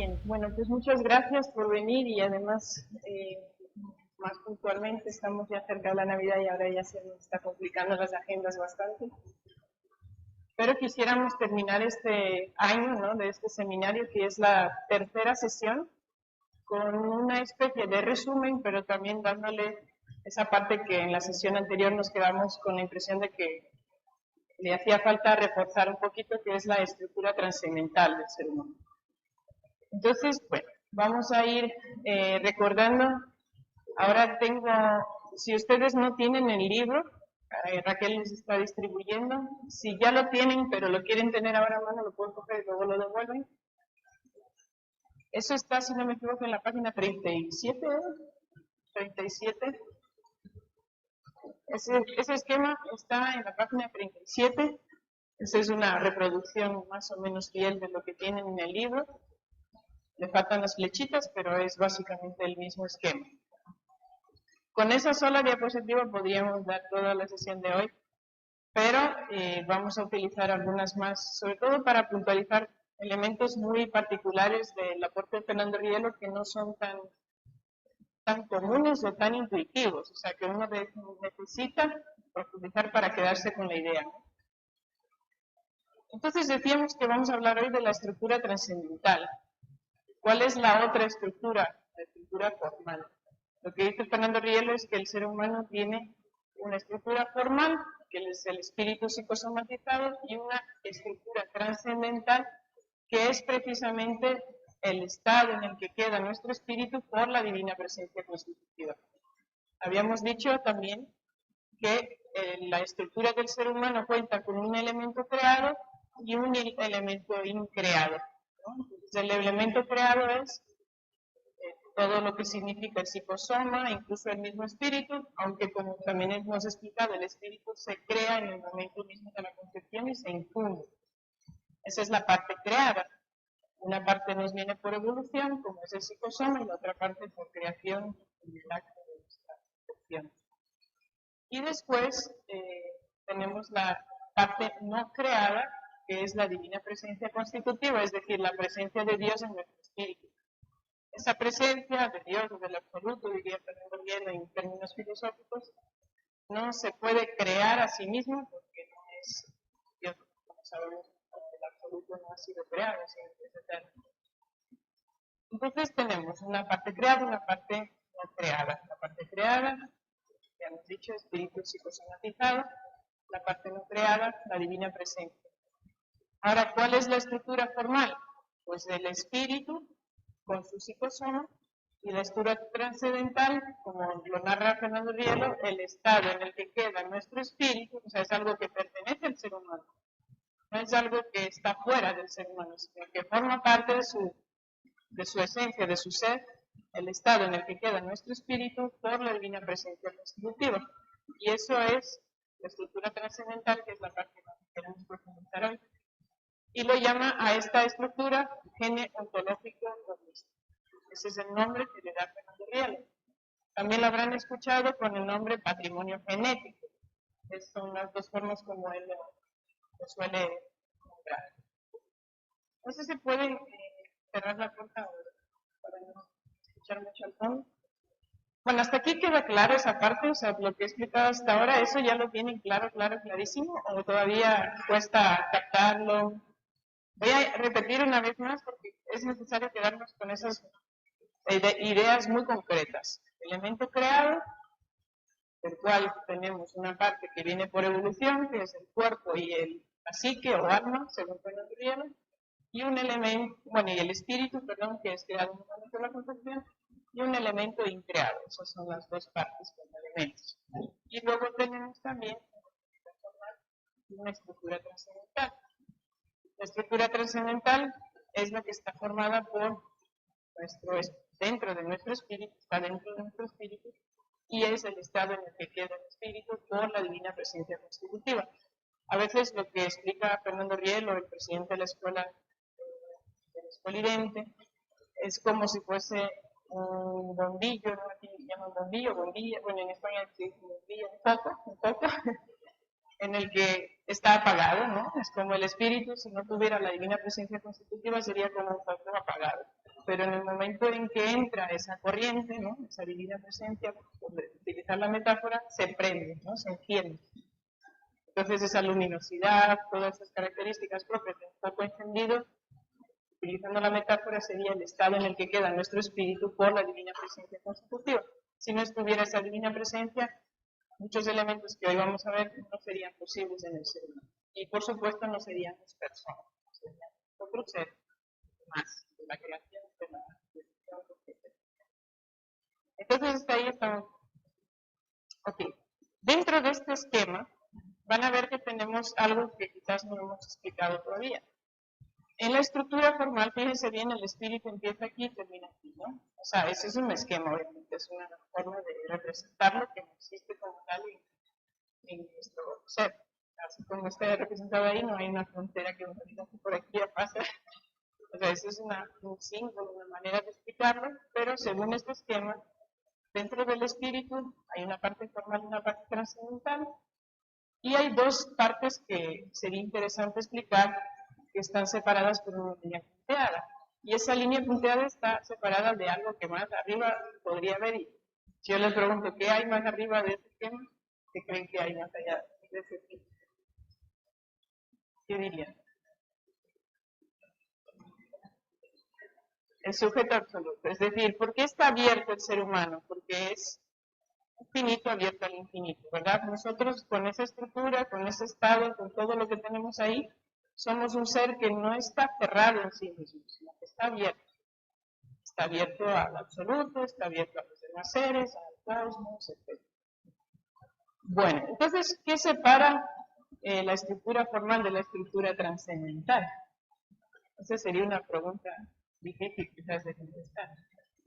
Bien, bueno, pues muchas gracias por venir y además, más puntualmente, estamos ya cerca de la Navidad y ahora ya se nos está complicando las agendas bastante. Pero quisiéramos terminar este año, ¿no?, de este seminario, que es la tercera sesión, con una especie de resumen, pero también dándole esa parte que en la sesión anterior nos quedamos con la impresión de que le hacía falta reforzar un poquito, que es la estructura trascendental del ser humano. Entonces, bueno, vamos a ir recordando. Ahora tengo, si ustedes no tienen el libro, Raquel les está distribuyendo. Si ya lo tienen, pero lo quieren tener ahora a mano, lo pueden coger y luego lo devuelven. Eso está, si no me equivoco, en la página 37, ¿eh? 37. Ese esquema está en la página 37. Esa es una reproducción más o menos fiel de lo que tienen en el libro. Le faltan las flechitas, pero es básicamente el mismo esquema. Con esa sola diapositiva podríamos dar toda la sesión de hoy, pero vamos a utilizar algunas más, sobre todo para puntualizar elementos muy particulares del aporte de Fernando Rielo que no son tan comunes o tan intuitivos, o sea que uno necesita profundizar para quedarse con la idea. Entonces decíamos que vamos a hablar hoy de la estructura trascendental. ¿Cuál es la otra estructura? La estructura formal. Lo que dice Fernando Rielo es que el ser humano tiene una estructura formal, que es el espíritu psicosomatizado, y una estructura trascendental, que es precisamente el estado en el que queda nuestro espíritu por la divina presencia constitutiva. Habíamos dicho también que la estructura del ser humano cuenta con un elemento creado y un elemento increado, ¿no? Entonces, el elemento creado es todo lo que significa el psicosoma, incluso el mismo espíritu, aunque como también hemos explicado, el espíritu se crea en el momento mismo de la concepción y se infunde. Esa es la parte creada. Una parte nos viene por evolución, como es el psicosoma, y la otra parte por creación en el acto de nuestra concepción. Y después tenemos la parte no creada, que es la divina presencia constitutiva, es decir, la presencia de Dios en nuestro espíritu. Esa presencia de Dios, del absoluto, diría Fernando Rielo en términos filosóficos, no se puede crear a sí mismo porque no es Dios, como sabemos, el absoluto no ha sido creado, sino que es eterno. Entonces tenemos una parte creada, una parte no creada. La parte creada, ya hemos dicho, espíritu psicosomatizado, la parte no creada, la divina presencia. Ahora, ¿cuál es la estructura formal? Pues el espíritu con su psicosoma, y la estructura trascendental, como lo narra Fernando Rielo, el estado en el que queda nuestro espíritu, o sea, es algo que pertenece al ser humano, no es algo que está fuera del ser humano, sino que forma parte de su esencia, de su ser, el estado en el que queda nuestro espíritu por la divina presencia constitutiva. Y eso es la estructura trascendental, que es la parte que queremos profundizar hoy. Y lo llama a esta estructura gene ontológico holístico. Ese es el nombre que le da Fernando Rielo. También lo habrán escuchado con el nombre patrimonio genético. Esas son las dos formas como él lo suele nombrar. No sé si pueden cerrar la puerta para no escuchar mucho al fondo. Bueno, hasta aquí queda claro esa parte, o sea, lo que he explicado hasta ahora, ¿eso ya lo tienen clarísimo? ¿O todavía cuesta captarlo? Voy a repetir una vez más porque es necesario quedarnos con esas ideas muy concretas. Elemento creado, del cual tenemos una parte que viene por evolución, que es el cuerpo y la psique o alma, según Fernando Rielo, y un elemento, bueno, y el espíritu, perdón, que es creado en el momento de la concepción, y un elemento increado. Esas son las dos partes como elementos. Y luego tenemos también una estructura trascendental. La estructura trascendental es la que está formada por dentro de nuestro espíritu, está dentro de nuestro espíritu, y es el estado en el que queda el espíritu por la divina presencia constitutiva. A veces lo que explica Fernando Rielo, el presidente de la escuela del Espolidente, es como si fuese un bombillo, ¿no? Aquí llaman bombillo, bombilla, bueno, en España se dice bombillo, un foco, en el que está apagado, ¿no? Es como el espíritu, si no tuviera la divina presencia constitutiva, sería como un foco apagado. pero en el momento en que entra esa corriente, ¿no? Esa divina presencia, por utilizar la metáfora, se prende, ¿no? Se enciende. Entonces esa luminosidad, todas esas características propias de un foco encendido, utilizando la metáfora, sería el estado en el que queda nuestro espíritu por la divina presencia constitutiva. Si no estuviera esa divina presencia, muchos elementos que hoy vamos a ver no serían posibles en el ser humano. Y por supuesto no serían las personas, serían otro ser más de la creación de la creación. Entonces hasta ahí estamos. Ok. Dentro de este esquema van a ver que tenemos algo que quizás no hemos explicado todavía. En la estructura formal, fíjense bien, el espíritu empieza aquí y termina aquí, ¿no? O sea, ese es un esquema, obviamente, es una forma de representarlo que no existe como tal en nuestro ser. Así como está representado ahí, no hay una frontera que nos diga que por aquí ya pasa. O sea, eso es un símbolo, una manera de explicarlo, pero según este esquema, dentro del espíritu hay una parte formal y una parte trascendental, y hay dos partes que sería interesante explicar que están separadas por una línea punteada. Y esa línea punteada está separada de algo que más arriba podría haber. Y si yo les pregunto, ¿qué hay más arriba de ese esquema? ¿Qué creen que hay más allá de ese esquema? ¿Qué dirían? El sujeto absoluto. Es decir, ¿por qué está abierto el ser humano? Porque es infinito abierto al infinito, ¿verdad? Nosotros con esa estructura, con ese estado, con todo lo que tenemos ahí, somos un ser que no está cerrado en sí mismo, sino que está abierto. Está abierto al absoluto, está abierto a los demás seres, al cosmos, etc. Bueno, entonces, ¿qué separa la estructura formal de la estructura trascendental? Esa sería una pregunta difícil quizás de contestar.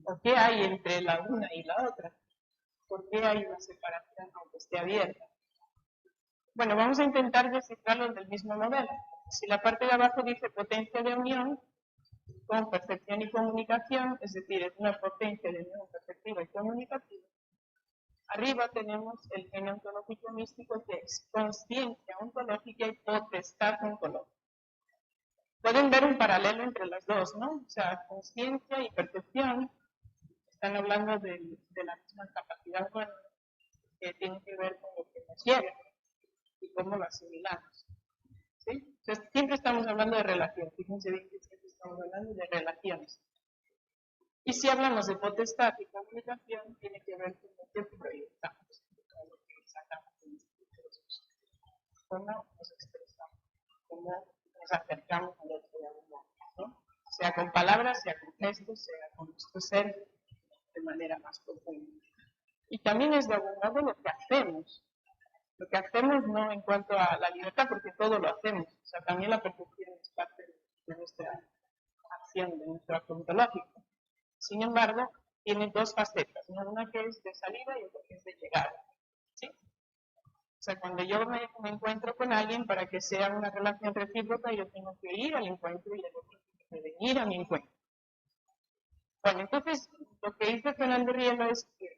¿O qué hay entre la una y la otra? ¿Por qué hay una separación aunque esté abierta? Bueno, vamos a intentar descifrarlo del mismo modelo. Si la parte de abajo dice potencia de unión con percepción y comunicación, es decir, es una potencia de unión perceptiva y comunicativa, arriba tenemos el genio ontológico místico, que es consciencia ontológica y potestad ontológica. Pueden ver un paralelo entre las dos, ¿no? O sea, consciencia y percepción están hablando de la misma capacidad humana que tiene que ver con lo que nos llega y cómo lo asimilamos. ¿Sí? Entonces, siempre estamos hablando de relación. Fíjense bien que siempre estamos hablando de relaciones. Y si hablamos de potestad y comunicación, tiene que ver con lo que proyectamos, con lo que sacamos de nuestros procesos, cómo nos expresamos, cómo nos acercamos al otro de algún modo, ¿no? Sea con palabras, sea con gestos, sea con nuestro ser de manera más profunda. Y también es de algún modo lo que hacemos. Lo que hacemos no en cuanto a la libertad, porque todo lo hacemos. O sea, también la percepción es parte de nuestra acción, de nuestro acto ontológico. Sin embargo, tiene dos facetas, ¿no? Una que es de salida y otra que es de llegada. ¿Sí? O sea, cuando yo me encuentro con alguien, para que sea una relación recíproca, yo tengo que ir al encuentro y el otro tiene que venir a mi encuentro. Bueno, entonces, lo que dice Fernando Rielo es que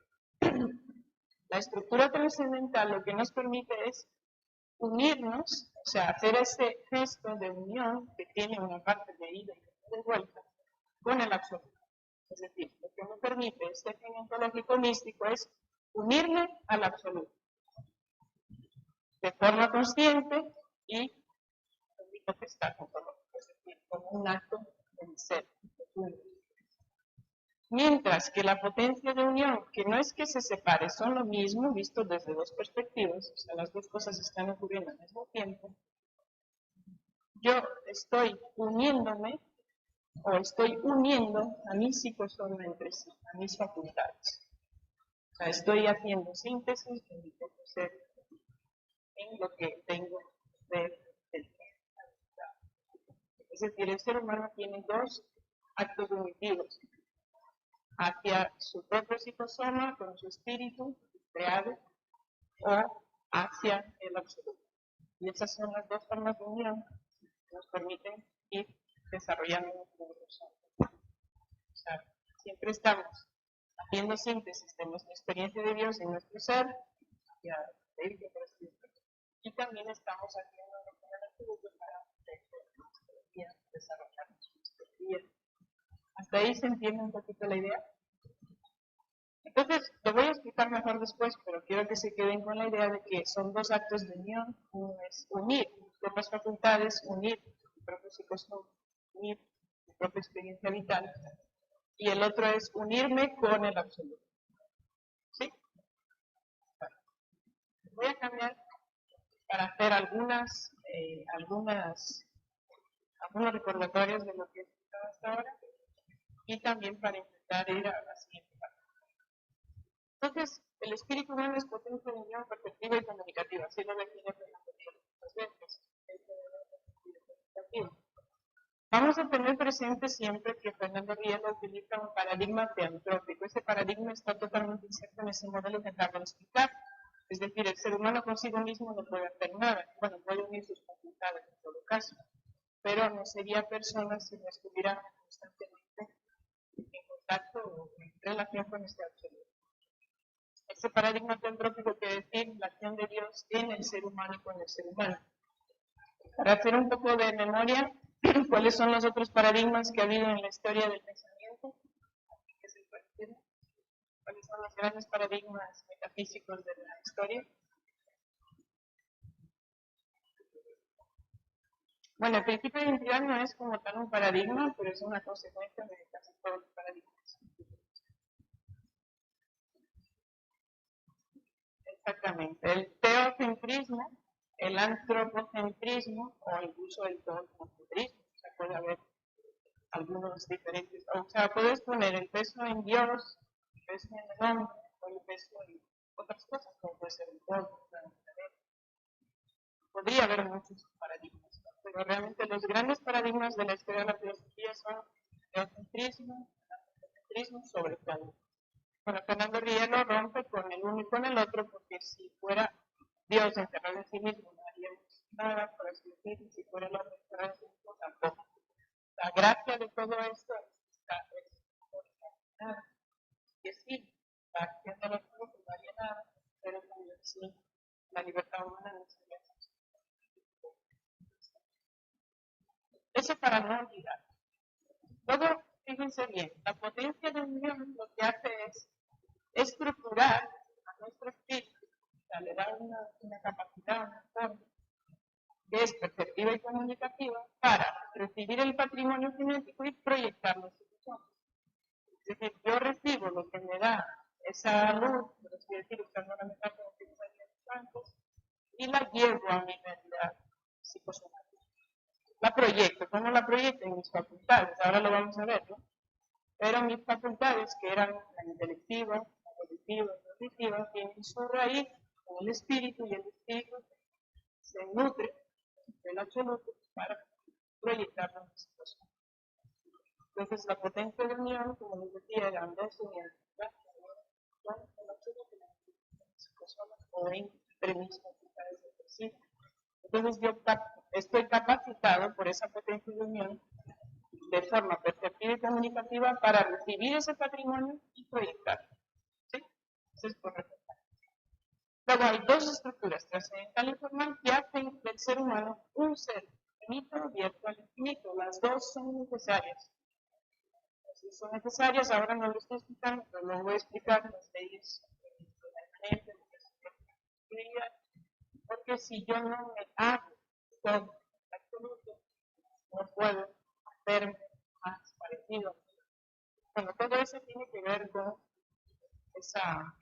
la estructura trascendental lo que nos permite es unirnos, o sea, hacer ese gesto de unión que tiene una parte de ida y otra de vuelta con el absoluto. Es decir, lo que me permite este fin ontológico místico es unirme al absoluto de forma consciente y con mi potestad ontológica, es decir, como un acto de mi ser. Mientras que la potencia de unión, que no es que se separe, son lo mismo visto desde dos perspectivas, o sea, las dos cosas están ocurriendo al mismo tiempo, yo estoy uniéndome o estoy uniendo a mi psicosoma entre sí, a mis facultades. O sea, estoy haciendo síntesis en mi propio ser, en lo que tengo del ser. Es decir, el ser humano tiene dos actos unitivos hacia su propio psicosoma, con su espíritu creado, o hacia el absoluto. Y esas son las dos formas de unión que nos permiten ir desarrollando nuestro ser. O sea, siempre estamos haciendo síntesis de nuestra experiencia de Dios en nuestro ser, y también estamos haciendo con el absoluto para desarrollar nuestro vida. Hasta ¿Hasta ahí se entiende un poquito la idea? Entonces, lo voy a explicar mejor después, pero quiero que se queden con la idea de que son dos actos de unión. Uno es unir mis propias facultades, unir mi propio psicosoma, unir mi propia experiencia vital, y el otro es unirme con el absoluto. ¿Sí? Voy a cambiar para hacer algunos recordatorios de lo que he explicado hasta ahora y también para intentar ir a la siguiente parte. Entonces, el espíritu humano es potencia de unión perceptiva y comunicativa, así lo define Fernando Riel. Vamos a tener presente siempre que Fernando Riel utiliza un paradigma teantrópico. Ese paradigma está totalmente inserto en ese modelo que acabo de explicar. Es decir, el ser humano consigo mismo no puede hacer nada. Bueno, puede unir sus facultades en todo caso, pero no sería persona si no estuviera constantemente en contacto o en relación con este absoluto. Ese paradigma teantrópico quiere decir la acción de Dios en el ser humano y con el ser humano. Para hacer un poco de memoria, ¿cuáles son los otros paradigmas que ha habido en la historia del pensamiento? ¿Cuáles son los grandes paradigmas metafísicos de la historia? Bueno, el principio de identidad no es como tal un paradigma, pero es una consecuencia de casi todos los paradigmas. Exactamente. El teocentrismo, el antropocentrismo o incluso el teocentrismo. O sea, puede haber algunos diferentes. O sea, puedes poner el peso en Dios, el peso en el hombre, o el peso en otras cosas, como puede ser el polvo. Podría haber muchos paradigmas, ¿no? Pero realmente los grandes paradigmas de la historia de la filosofía son el teocentrismo, el antropocentrismo, sobre todo. Bueno, Fernando Rielo rompe con el uno y con el otro, porque si fuera Dios encerrado en sí mismo, no haríamos nada, por así decirlo, si fuera el hombre encerrado en sí mismo, tampoco. La gracia de todo esto es nada. Que sí, la acción de los grupos no haría nada, pero también sí, la libertad humana no sería así. Eso para no olvidar. Luego, fíjense bien, la potencia de unión lo que hace es estructurar a nuestro espíritu, o sea, le da una capacidad, una forma, que es perceptiva y comunicativa, para recibir el patrimonio genético y proyectarlo en su persona. Es decir, yo recibo lo que me da esa luz, por así decir, usando la metáfora que nos había dicho antes, y la llevo a mi realidad psicosomática. La proyecto. ¿Cómo la proyecto? En mis facultades. Ahora lo vamos a ver, ¿no? Pero mis facultades, que eran la intelectiva, la auditiva, la auditiva, tienen su raíz en el espíritu, y el espíritu se nutre del absoluto para proyectarlo en la situación. Entonces, la potencia de unión, como les decía, eran dos unidades, con el absoluto y la situación, o en premisas facultades de sí. Entonces, yo estoy capacitado por esa potencia de unión de forma perceptiva y comunicativa para recibir ese patrimonio y proyectarlo. ¿Sí? Eso es correcto. Luego hay dos estructuras, trascendental y formal, que hacen del ser humano un ser finito abierto al infinito. Las dos son necesarias. Si son necesarias, ahora no lo estoy explicando, pero lo voy a explicar las leyes de la porque si yo no me hago todo absoluto, no puedo hacerme más parecido. Bueno, todo eso tiene que ver con esa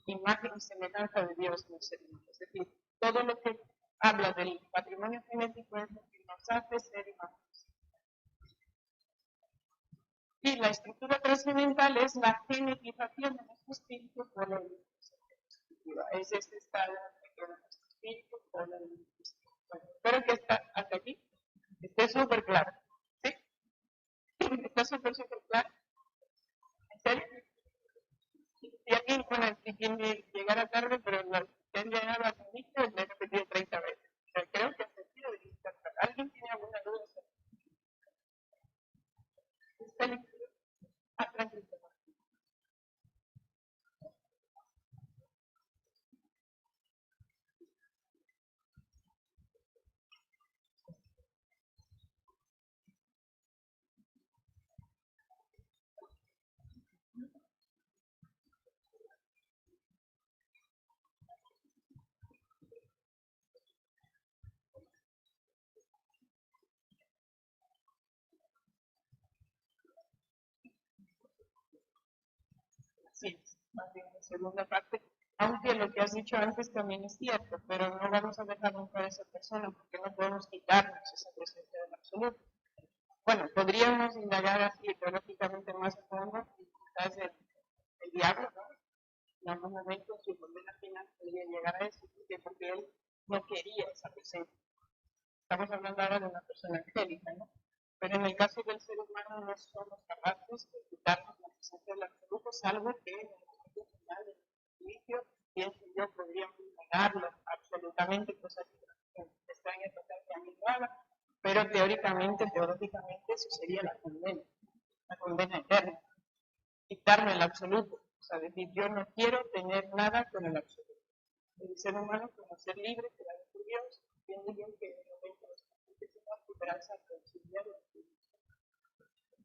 imagen y semejanza de Dios en el ser humano. Es decir, todo lo que habla del patrimonio genético es lo que nos hace ser imágenes. Y la estructura trascendental es la genetización de nuestro espíritu por la evolución. Es este estado de nuestro espíritu por la evolución. Bueno, espero que hasta aquí esté súper claro. ¿Sí? ¿Está súper claro? ¿En serio? Y aquí, bueno, si quiere llegar a tarde, pero no, si han llegado a inicio, le he repetido 30 veces. O sea, creo que el sentido de estar claro. ¿Alguien tiene alguna duda? ¿Está listo? Tranquilo. más bien la segunda parte, aunque lo que has dicho antes también es cierto, pero no vamos a dejar nunca a esa persona porque no podemos quitarnos esa presencia del absoluto. Bueno, podríamos indagar así teológicamente más a fondo, y quizás el diablo, ¿no? En algún momento su condena final podría llegar a eso, porque él no quería esa presencia. Estamos hablando ahora de una persona angélica, ¿no? Pero en el caso del ser humano no somos capaces de quitarnos la presencia del absoluto, salvo que en el momento final del juicio, pienso yo, podríamos negarlo absolutamente, cosa que extraña total que a mí lo haga, pero teóricamente, teológicamente, eso sería la condena eterna, quitarme el absoluto, o sea, decir, yo no quiero tener nada con el absoluto. El ser humano, como ser libre, creado por Dios, entiende bien que en el momento de la esperanza conciliar,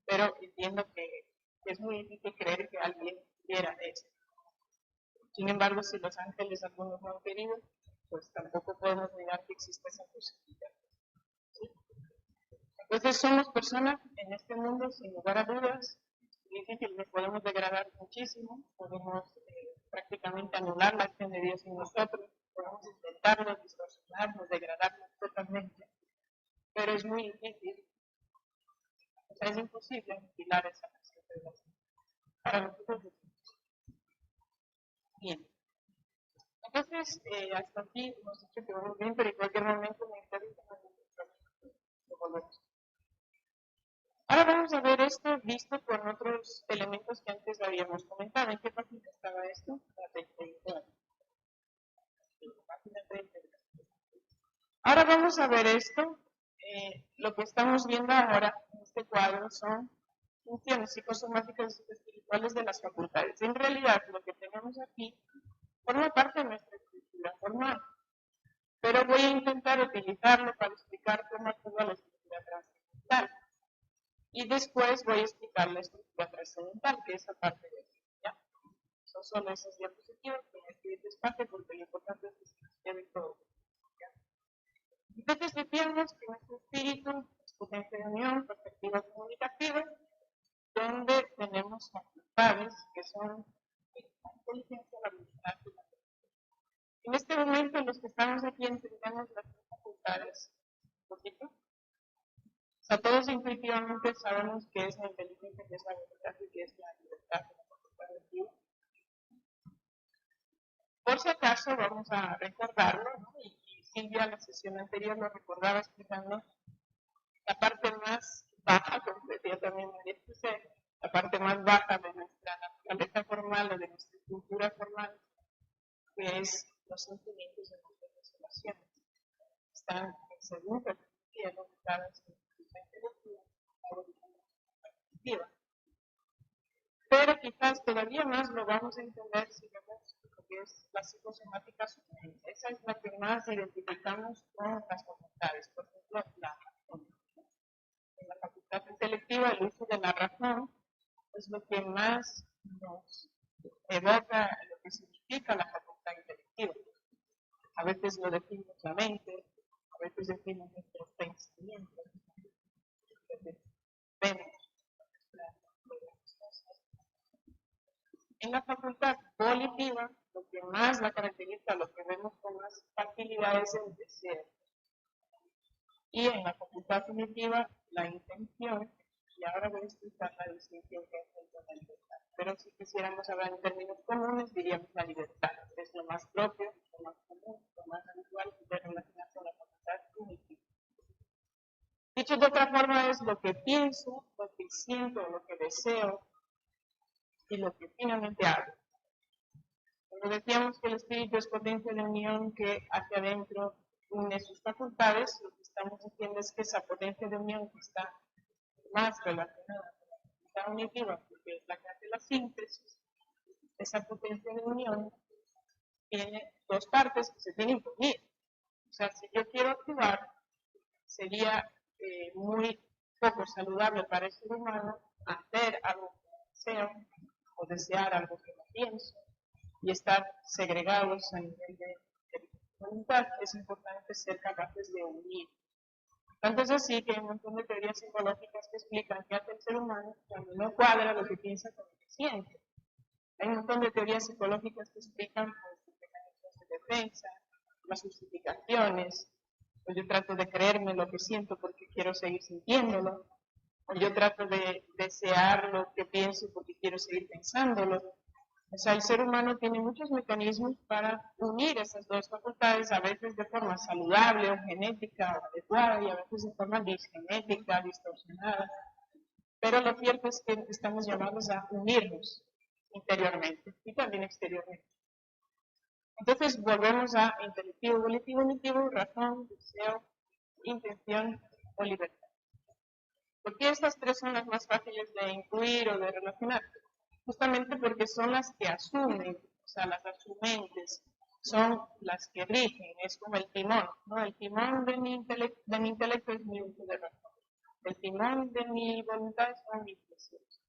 pero entiendo que es muy difícil creer que alguien quiera eso. Sin embargo, si los ángeles algunos no han querido, pues tampoco podemos negar que existe esa posibilidad. ¿Sí? Entonces somos personas en este mundo, sin lugar a dudas, difícil, nos podemos degradar muchísimo, podemos prácticamente anular la acción de Dios en nosotros, podemos intentarlo, distorsionarnos, degradarnos totalmente, pero es muy difícil, o sea, es imposible aniquilar esa presencia de Dios. Para nosotros es bien. Entonces, hasta aquí hemos dicho que vamos bien, pero en cualquier momento me interesa lo volvemos. Ahora vamos a ver esto visto con otros elementos que antes habíamos comentado. ¿En qué página estaba esto? La 34. Página 34. Ahora vamos a ver esto. Lo que estamos viendo ahora en este cuadro son funciones psicosomáticas y espirituales de las facultades. En realidad, lo que tenemos aquí forma parte de nuestra estructura formal, pero voy a intentar utilizarlo para explicar cómo actúa la estructura trascendental. Y después voy a explicar la estructura trascendental, que es aparte de aquí. ¿Ya? Son solo esas diapositivas que me escribí despacio porque lo importante es que se quede todo. ¿Ya? Entonces decíamos que nuestro espíritu es potencia de unión, perspectiva comunicativa, donde tenemos facultades que son la inteligencia, la voluntad y la mente. En este momento, los que estamos aquí entendemos las tres facultades un poquito. O sea, todos intuitivamente sabemos qué es la inteligencia, qué es la voluntad y qué es la libertad de la facultad activa. Por si acaso, vamos a recordarlo, ¿no? Y Silvia en la sesión anterior lo recordaba explicando la parte más baja, como decía también María José, la parte más baja de nuestra naturaleza formal o de nuestra cultura formal, que es los sentimientos de nuestras relaciones. Están en segundo cielo ubicadas en la intelectiva, la cognitiva. Pero quizás todavía más lo vamos a entender si vemos lo que es la psicosomática sugerente. Esa es la que más identificamos con las facultades. Por ejemplo, la razón. En la facultad intelectiva, el uso de la razón es lo que más nos evoca lo que significa la facultad intelectiva. A veces lo decimos la mente, a veces decimos nuestros pensamientos, vemos en la facultad volitiva, lo que más la caracteriza, lo que vemos con más facilidad es el deseo. Y en la facultad cognitiva, la intención, y ahora voy a explicar la distinción que hay entre la libertad. Pero si quisiéramos hablar en términos comunes, diríamos la libertad, que es lo más propio, lo más común, lo más habitual de relacionarse con la facultad cognitiva. Dicho de otra forma, es lo que pienso, lo que siento, lo que deseo y lo que finalmente hago. Cuando decíamos que el espíritu es potencia de unión que hacia adentro une sus facultades, lo que estamos diciendo es que esa potencia de unión que está más relacionada con la facultad unitiva, porque es la que hace la síntesis, esa potencia de unión tiene dos partes que se tienen que unir. O sea, si yo quiero activar, sería muy poco saludable para el ser humano hacer algo que deseo o desear algo que no pienso y estar segregados a nivel de voluntad. Es importante ser capaces de unir. Tanto es así que hay un montón de teorías psicológicas que explican qué hace el ser humano cuando no cuadra lo que piensa con lo que siente. Hay un montón de teorías psicológicas que explican los mecanismos de defensa, las justificaciones. Pues yo trato de creerme lo que siento porque quiero seguir sintiéndolo. O yo trato de desear lo que pienso porque quiero seguir pensándolo. O sea, el ser humano tiene muchos mecanismos para unir esas dos facultades, a veces de forma saludable o genética o adecuada, y a veces de forma disgenética, distorsionada. Pero lo cierto es que estamos llamados a unirnos interiormente y también exteriormente. Entonces volvemos a intelectivo, volitivo, emitivo, razón, deseo, intención o libertad. ¿Por qué estas tres son las más fáciles de incluir o de relacionar? Justamente porque son las que asumen, o sea, las asumentes, son las que rigen, es como el timón, ¿no? El timón de mi intelecto es mi uso de razón. El timón de mi voluntad son mis deseos.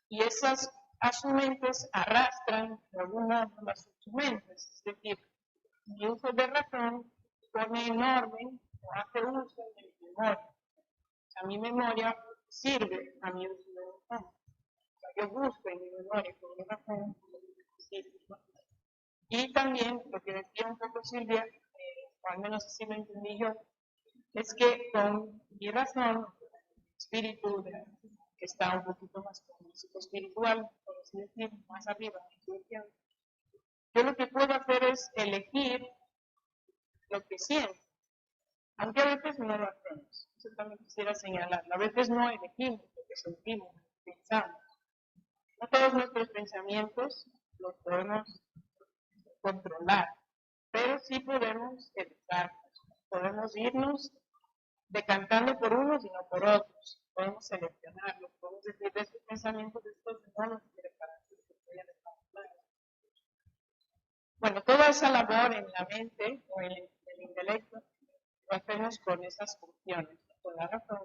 Y esas asumentes arrastran de algún modo las asumentes, es decir, mi uso de razón pone en orden o hace uso de mi memoria. O sea, mi memoria sirve a mi uso de razón. O sea, yo busco en mi memoria con mi razón sirve. Y también lo que decía un poco Silvia, o al menos así lo entendí yo, es que con mi razón, mi espíritu que está un poquito más como psicoespiritual, por así decir, más arriba, yo lo que puedo hacer es elegir lo que siento, aunque a veces no lo hacemos. Eso también quisiera señalarlo. A veces no elegimos lo que sentimos, lo que pensamos. No todos nuestros pensamientos los podemos controlar, pero sí podemos educarnos, podemos irnos decantando por unos y no por otros. Podemos seleccionarlos, podemos decir de estos pensamientos, de estos no los quiero para ti, voy a dejar. Bueno, toda esa labor en la mente o en el intelecto lo hacemos con esas funciones, con la razón.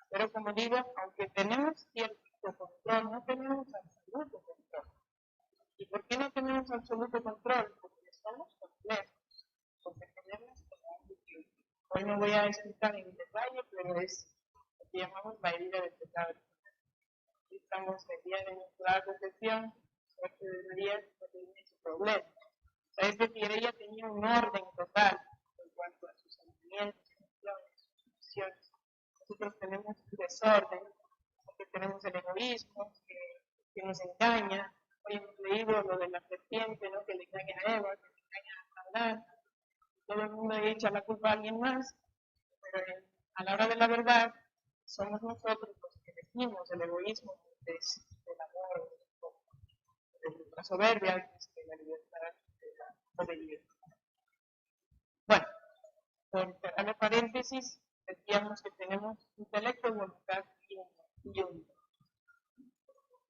Pero como digo, aunque tenemos cierto control, no tenemos absoluto control. ¿Y por qué no tenemos absoluto control? Porque somos complejos, porque tenemos como un líquido. Hoy no voy a explicar en detalle, pero es lo que llamamos la herida del pecado. Aquí estamos el día de nuestra confesión, suerte de María, no tiene ese problema. Es decir, ella tenía un orden total en cuanto a sus sentimientos, emociones, sus emociones. Nosotros tenemos un desorden, porque tenemos el egoísmo que nos engaña. Hoy hemos leído lo de la serpiente, ¿no? Que le engaña a Eva, que le engaña a Adán. Todo el mundo echa la culpa a alguien más, pero a la hora de la verdad somos nosotros los que elegimos el egoísmo del amor, de la soberbia, de la libertad, de la obediencia. Bueno, por cerrar el paréntesis, decíamos que tenemos intelecto, voluntad y un.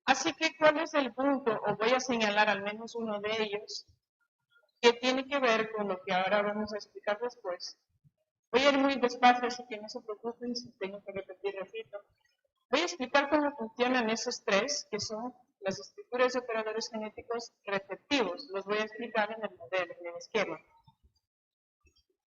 Así que, ¿cuál es el punto? Os voy a señalar al menos uno de ellos, que tiene que ver con lo que ahora vamos a explicar después. Voy a ir muy despacio, así que no se preocupen si tengo que repetir, repito. Voy a explicar cómo funcionan esos tres, que son las estructuras y operadores genéticos receptivos. Los voy a explicar en el modelo, en el esquema.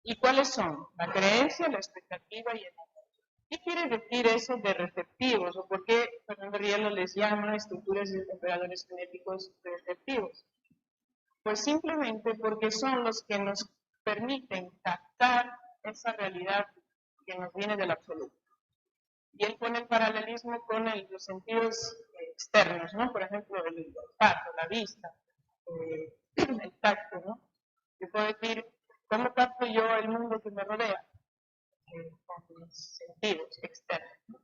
¿Y cuáles son? La creencia, la expectativa y el amor. ¿Qué quiere decir eso de receptivos? ¿O por qué Fernando Rielo les llama estructuras y operadores genéticos receptivos? Pues simplemente porque son los que nos permiten captar esa realidad que nos viene del absoluto. Y él pone el paralelismo con los sentidos externos, ¿no? Por ejemplo, el olfato, la vista, el tacto, ¿no? Yo puedo decir, ¿cómo capto yo el mundo que me rodea? Con mis sentidos externos.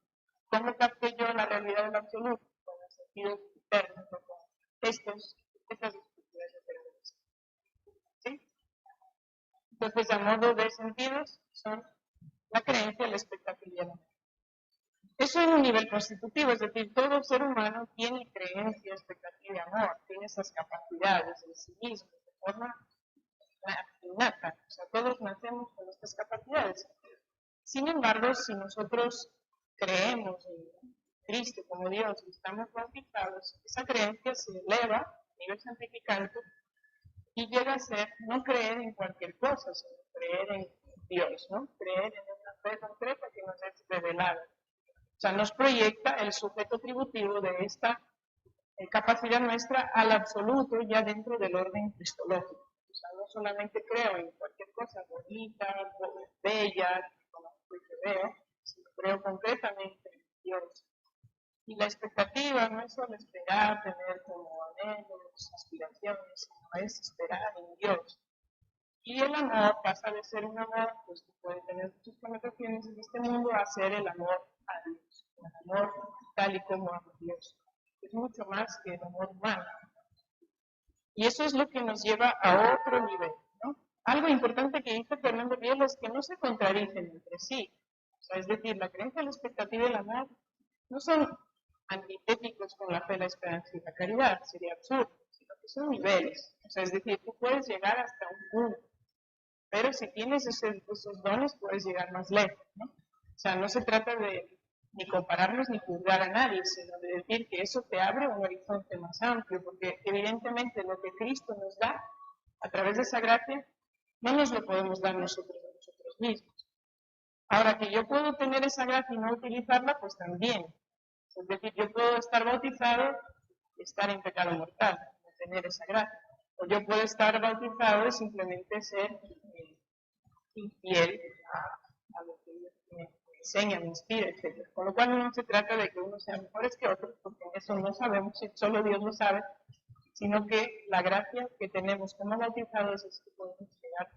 ¿Cómo capto yo la realidad del absoluto? Con los sentidos internos, con estas estructuras operadores. ¿Sí? Entonces, a modo de sentidos, son la creencia, la expectativa y el amor. Eso es un nivel constitutivo, es decir, todo ser humano tiene creencia, expectativa y amor, tiene esas capacidades en sí mismo, de forma innata. O sea, todos nacemos con estas capacidades. Sin embargo, si nosotros creemos en Cristo como Dios y estamos bautizados, esa creencia se eleva a nivel santificante y llega a ser no creer en cualquier cosa, sino creer en Dios, ¿no? Creer en una fe concreta que nos es revelada. O sea, nos proyecta el sujeto tributivo de esta capacidad nuestra al absoluto ya dentro del orden cristológico. O sea, no solamente creo en cualquier cosa bonita, bella, como que veo, sino creo concretamente en Dios. Y la expectativa no es solo esperar, tener como anhelos, aspiraciones, sino es esperar en Dios. Y el amor pasa de ser un amor pues, que puede tener muchas connotaciones en este mundo a ser el amor a Dios, el amor tal y como ama Dios. Es mucho más que el amor humano. Y eso es lo que nos lleva a otro nivel, ¿no? Algo importante que dice Fernando Riel es que no se contradicen entre sí. O sea, es decir, la creencia, la expectativa y el amor no son antitéticos con la fe, la esperanza y la caridad, sería absurdo, sino que son niveles. O sea, es decir, tú puedes llegar hasta un punto, pero si tienes esos dones puedes llegar más lejos, ¿no? O sea, no se trata de ni compararnos ni juzgar a nadie, sino de decir que eso te abre un horizonte más amplio, porque evidentemente lo que Cristo nos da a través de esa gracia no nos lo podemos dar nosotros a nosotros mismos. Ahora que yo puedo tener esa gracia y no utilizarla, pues también. Es decir, yo puedo estar bautizado y estar en pecado mortal, no tener esa gracia. O yo puedo estar bautizado y simplemente ser infiel a lo que Dios me enseña, me inspira, etc. Con lo cual no se trata de que uno sea mejores que otros, porque eso no sabemos, solo Dios lo sabe, sino que la gracia que tenemos como bautizados es que podemos llegar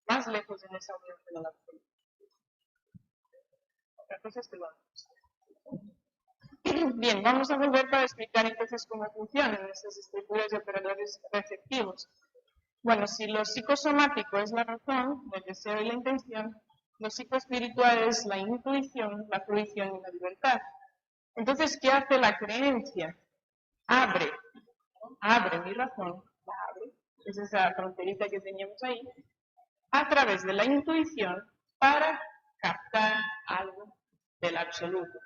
más lejos en esa unión que la absoluta. Otra cosa es que lo hagamos. Bien, vamos a volver para explicar entonces cómo funcionan estas estructuras de operadores receptivos. Bueno, si lo psicosomático es la razón, el deseo y la intención, lo psicoespiritual es la intuición, la fruición y la libertad. Entonces, ¿qué hace la creencia? Abre mi razón, la abre, es esa fronterita que teníamos ahí, a través de la intuición para captar algo del absoluto.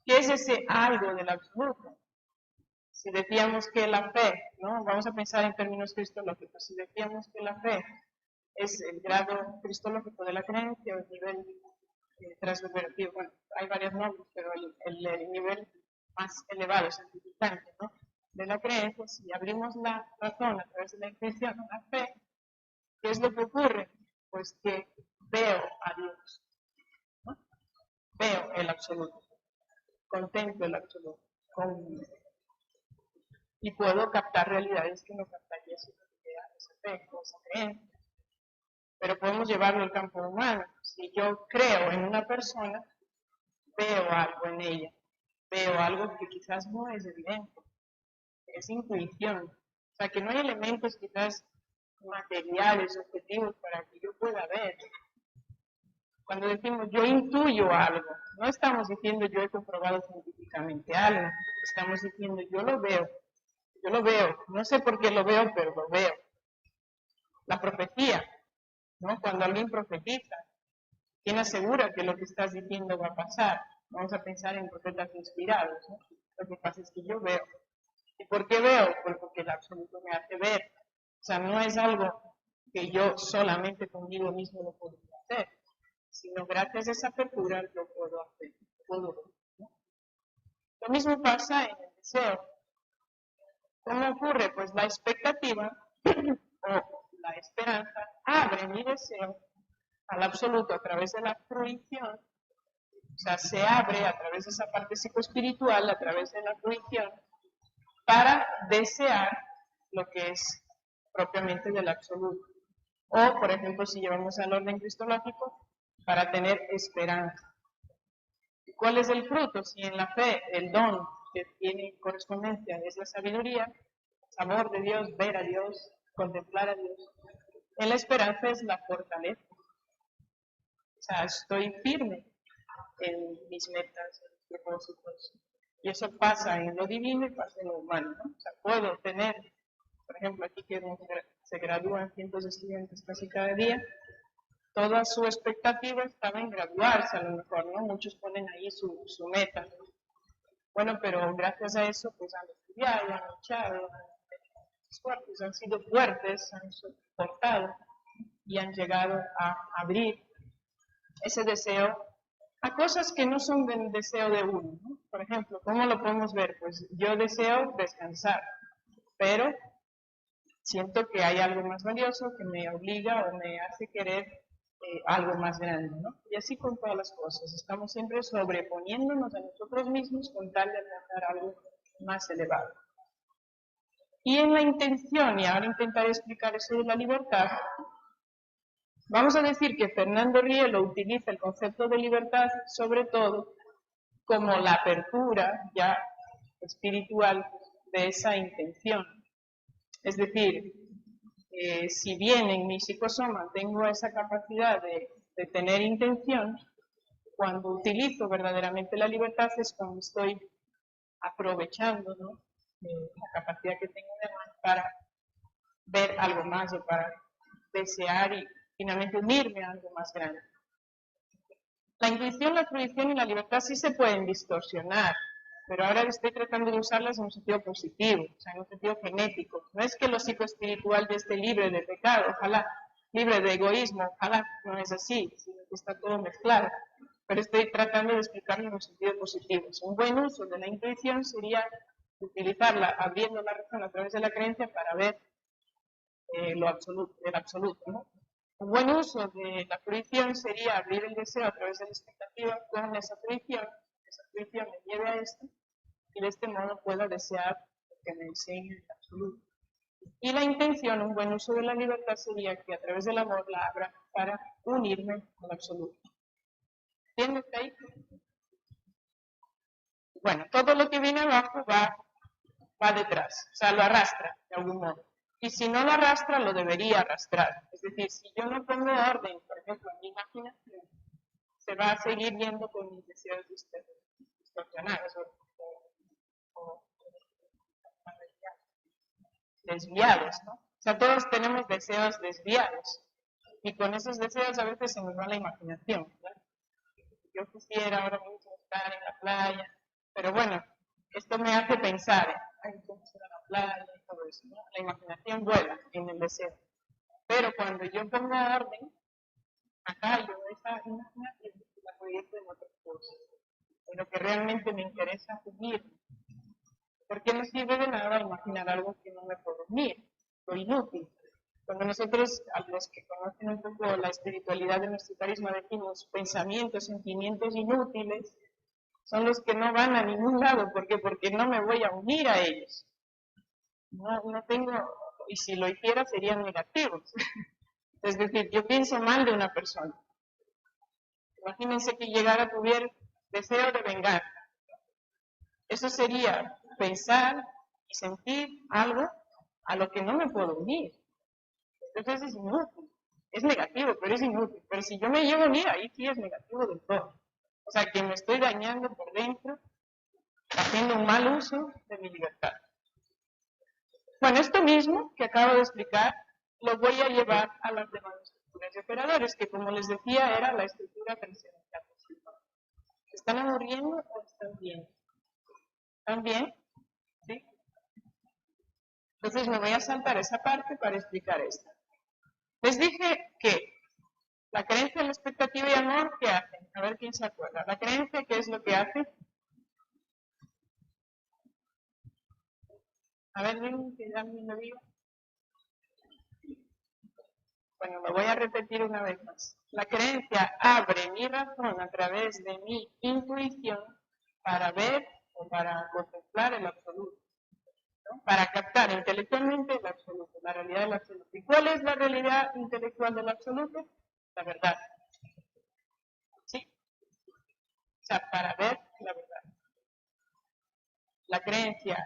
¿Qué es ese algo del absoluto? Si decíamos que la fe, ¿no? Vamos a pensar en términos cristológicos, si decíamos que la fe es el grado cristológico de la creencia, o el nivel transversal, bueno, hay varios nombres, pero el nivel más elevado, santificante, ¿no? De la creencia, si abrimos la razón a través de la intuición a la fe, ¿qué es lo que ocurre? Pues que veo a Dios, ¿no? Veo el absoluto, contemplo el absoluto, y puedo captar realidades que no captaría si no tuviera esa fe o esa creencia. Pero podemos llevarlo al campo humano. Si yo creo en una persona, veo algo en ella, veo algo que quizás no es evidente, es intuición. O sea, que no hay elementos quizás materiales, objetivos para que yo pueda ver. Cuando decimos yo intuyo algo, no estamos diciendo yo he comprobado científicamente algo, estamos diciendo yo lo veo, no sé por qué lo veo, pero lo veo. La profecía, ¿no? Cuando alguien profetiza, ¿quién asegura que lo que estás diciendo va a pasar? Vamos a pensar en profetas inspirados, ¿no? Lo que pasa es que yo veo. ¿Y por qué veo? Pues porque el absoluto me hace ver. O sea, no es algo que yo solamente conmigo mismo lo puedo hacer, sino gracias a esa apertura lo puedo hacer, puedo ver, ¿no? Lo mismo pasa en el deseo. ¿Cómo ocurre? Pues la expectativa o la esperanza abre mi deseo al absoluto a través de la fruición, o sea, se abre a través de esa parte psicoespiritual, a través de la fruición, para desear lo que es propiamente del absoluto. O, por ejemplo, si llevamos al orden cristológico, para tener esperanza. ¿Y cuál es el fruto? Si en la fe el don que tiene correspondencia es la sabiduría, amor de Dios, ver a Dios, contemplar a Dios. En la esperanza es la fortaleza. O sea, estoy firme en mis metas, en mis propósitos. Y eso pasa en lo divino y pasa en lo humano, ¿no? O sea, puedo tener, por ejemplo, aquí que se gradúan cientos de estudiantes casi cada día, toda su expectativa estaba en graduarse a lo mejor, ¿no? Muchos ponen ahí su meta. Bueno, pero gracias a eso, pues han estudiado, han luchado, fuertes, han sido fuertes, han soportado y han llegado a abrir ese deseo a cosas que no son del deseo de uno, ¿no? Por ejemplo, ¿cómo lo podemos ver? Pues yo deseo descansar, pero siento que hay algo más valioso que me obliga o me hace querer algo más grande, ¿no? Y así con todas las cosas. Estamos siempre sobreponiéndonos a nosotros mismos con tal de alcanzar algo más elevado. Y en la intención, y ahora intentaré explicar eso de la libertad, vamos a decir que Fernando Rielo utiliza el concepto de libertad sobre todo como la apertura ya espiritual de esa intención. Es decir, si bien en mi psicosoma tengo esa capacidad de tener intención, cuando utilizo verdaderamente la libertad es cuando estoy aprovechando, ¿no? La capacidad que tengo de para ver algo más o para desear y finalmente unirme a algo más grande. La intuición, la fruición y la libertad sí se pueden distorsionar, pero ahora estoy tratando de usarlas en un sentido positivo, o sea, en un sentido genético. No es que lo psicoespiritual ya esté libre de pecado, ojalá, libre de egoísmo, ojalá, no es así, sino que está todo mezclado. Pero estoy tratando de explicarlo en un sentido positivo. Un buen uso de la intuición sería utilizarla abriendo la razón a través de la creencia para ver lo absoluto, el absoluto, ¿no? Un buen uso de la fruición sería abrir el deseo a través de la expectativa con esa fruición me lleve a esto y de este modo pueda desear que me enseñe el absoluto. Y la intención, un buen uso de la libertad sería que a través del amor la abra para unirme al absoluto. ¿Entiendes ahí? Bueno, todo lo que viene abajo va detrás, o sea, lo arrastra de algún modo. Y si no lo arrastra, lo debería arrastrar. Es decir, si yo no pongo orden, por ejemplo, en mi imaginación, se va a seguir yendo con mis deseos distorsionados o desviados, ¿no? O sea, todos tenemos deseos desviados. Y con esos deseos a veces se nos va la imaginación, ¿verdad? Yo quisiera ahora mismo estar en la playa, pero bueno, esto me hace pensar, ay, cómo será la playa y todo eso, ¿no? La imaginación vuela en el deseo. Pero cuando yo pongo orden, acá yo esa imaginación la proyecto en otras cosas, en lo que realmente me interesa unir. Porque no sirve de nada imaginar algo que no me puedo unir, lo inútil. Cuando nosotros, a los que conocen un poco la espiritualidad de nuestro carisma, decimos pensamientos, sentimientos inútiles, son los que no van a ningún lado. ¿Por qué? Porque no me voy a unir a ellos. No tengo, y si lo hiciera serían negativos. Es decir, yo pienso mal de una persona. Imagínense que llegara a tuviera deseo de vengar. Eso sería pensar y sentir algo a lo que no me puedo unir. Entonces es inútil. Es negativo, pero es inútil. Pero si yo me llevo a unir, ahí sí es negativo del todo. O sea, que me estoy dañando por dentro, haciendo un mal uso de mi libertad. Bueno, esto mismo que acabo de explicar, lo voy a llevar a las demás estructuras de operadores, que como les decía, era la estructura trascendental. ¿Están aburriendo o están bien? ¿Están bien? ¿Sí? Entonces me voy a saltar esa parte para explicar esta. Les dije que la creencia, la expectativa y amor, ¿qué hacen? A ver quién se acuerda. La creencia, ¿qué es lo que hace? A ver, que ya me lo digo. Bueno, lo voy a repetir una vez más. La creencia abre mi razón a través de mi intuición para ver o para contemplar el absoluto, ¿no? Para captar intelectualmente el absoluto, la realidad del absoluto. ¿Y cuál es la realidad intelectual del absoluto? La verdad. ¿Sí? O sea, para ver la verdad. La creencia,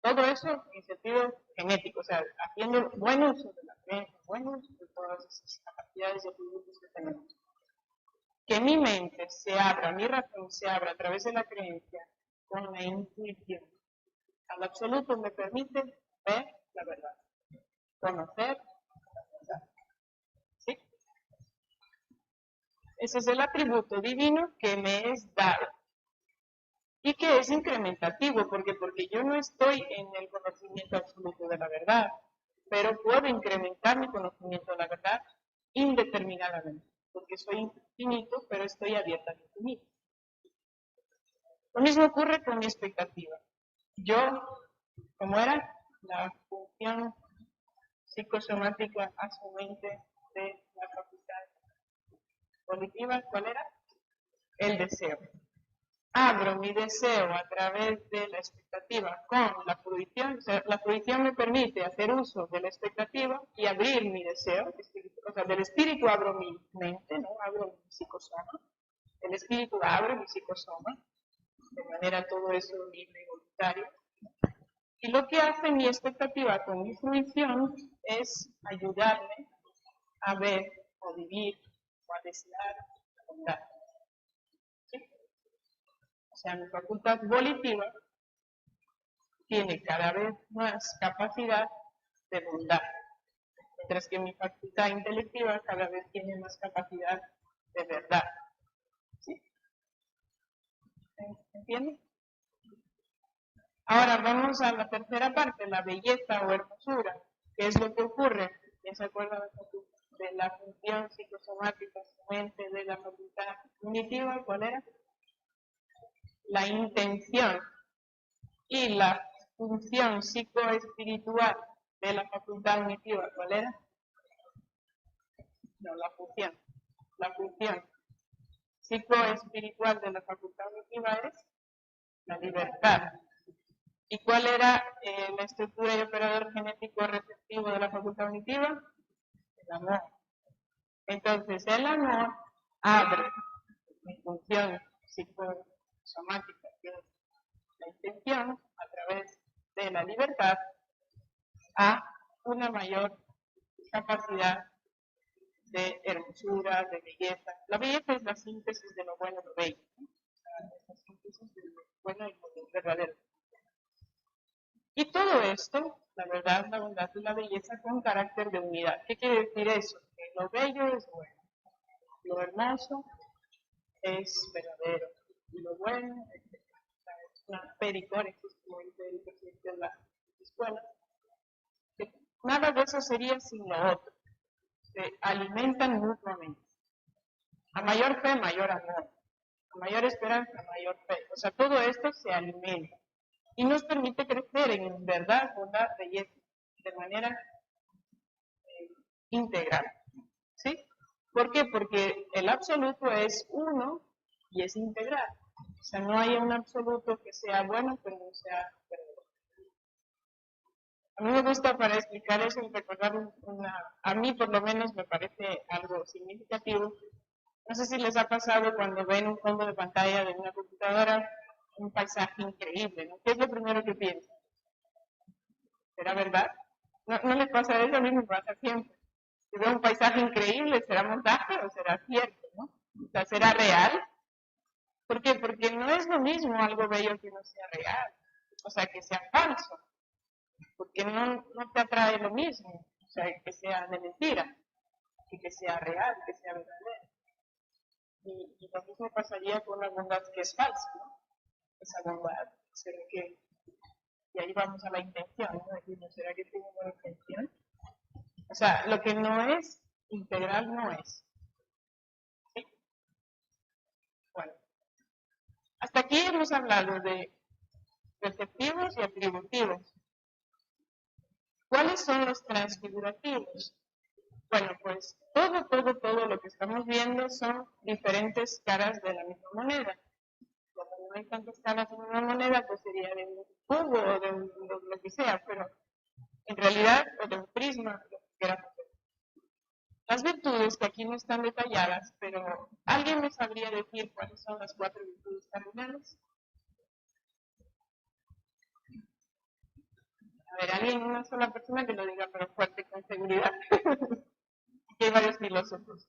todo eso en sentido genético, o sea, haciendo buen uso de la creencia, buen uso de todas esas capacidades y atributos que tenemos. Que mi mente se abra, mi razón se abra a través de la creencia con la intuición. Al absoluto me permite ver la verdad, conocer la verdad. ¿Sí? Ese es el atributo divino que me es dado. Y que es incrementativo, porque yo no estoy en el conocimiento absoluto de la verdad, pero puedo incrementar mi conocimiento de la verdad indeterminadamente. porque soy finito, pero estoy abierta al infinito. Lo mismo ocurre con mi expectativa. Yo, ¿cómo era? La función psicosomática a su mente de la facultad volitiva, ¿cuál era? El deseo. Abro mi deseo a través de la expectativa con la fruición, o sea, la fruición me permite hacer uso de la expectativa y abrir mi deseo, o sea, del espíritu abro mi mente, ¿no? Abro mi psicosoma, el espíritu abre mi psicosoma, de manera todo eso libre y voluntario. Y lo que hace mi expectativa con mi fruición es ayudarme a ver, a vivir, o a desear, a bondad. ¿Sí? O sea, mi facultad volitiva tiene cada vez más capacidad de bondad, mientras que mi facultad intelectiva cada vez tiene más capacidad de verdad. ¿Sí? ¿Entienden? Ahora vamos a la tercera parte, la belleza o hermosura. ¿Qué es lo que ocurre? ¿Quién se acuerda de la función psicosomática, su mente, de la facultad cognitiva? ¿Cuál era? La intención. Y la función psicoespiritual de la facultad cognitiva, ¿cuál era? No, la función. La función psicoespiritual de la facultad cognitiva es la libertad. ¿Y cuál era la estructura y operador genético receptivo de la facultad cognitiva? El amor. Entonces, el amor abre mi función psicosomática, que es la intención, a través de la libertad, a una mayor capacidad de hermosura, de belleza. La belleza es la síntesis de lo bueno y lo bello, ¿no? Es la síntesis de lo bueno y lo verdadero. Y todo esto, la verdad, la bondad y la belleza con carácter de unidad. ¿Qué quiere decir eso? Que lo bello es bueno, lo hermoso es verdadero, y lo bueno es una pericoresis, como dice el presidente de la escuela. Nada de eso sería sin lo otro. Se alimentan mutuamente. A mayor fe, mayor amor. A mayor esperanza, mayor fe. O sea, todo esto se alimenta y nos permite crecer en verdad, bondad, belleza, de manera integral. ¿Sí? ¿Por qué? Porque el absoluto es uno y es integral. O sea, no hay un absoluto que sea bueno, pero no sea verdadero. A mí me gusta para explicar eso y recordar a mí por lo menos me parece algo significativo. No sé si les ha pasado cuando ven un fondo de pantalla de una computadora, un paisaje increíble, ¿no? ¿Qué es lo primero que piensan? ¿Será verdad? ¿No les pasa eso? A mí me pasa siempre. Si veo un paisaje increíble, ¿será montaje o será cierto, no? O sea, ¿será real? ¿Por qué? Porque no es lo mismo algo bello que no sea real, o sea, que sea falso, porque no te atrae lo mismo, o sea, que sea de mentira, que sea real, que sea verdadero. Y lo mismo pasaría con la bondad que es falsa, ¿no? Esa bondad, ¿será que? Y ahí vamos a la intención, ¿no? ¿Será que tengo buena intención? O sea, lo que no es integral no es. ¿Sí? Bueno, hasta aquí hemos hablado de receptivos y atributivos. ¿Cuáles son los transfigurativos? Bueno, pues todo lo que estamos viendo son diferentes caras de la misma moneda. Cuando no hay tantas caras en una moneda, pues sería de un cubo o de lo que sea, pero en realidad, o de un prisma, lo que queramos ver. Las virtudes que aquí no están detalladas, pero ¿alguien me sabría decir cuáles son las 4 virtudes cardinales? A ver, alguien, una sola persona que lo diga, pero fuerte, con seguridad. Aquí hay varios filósofos.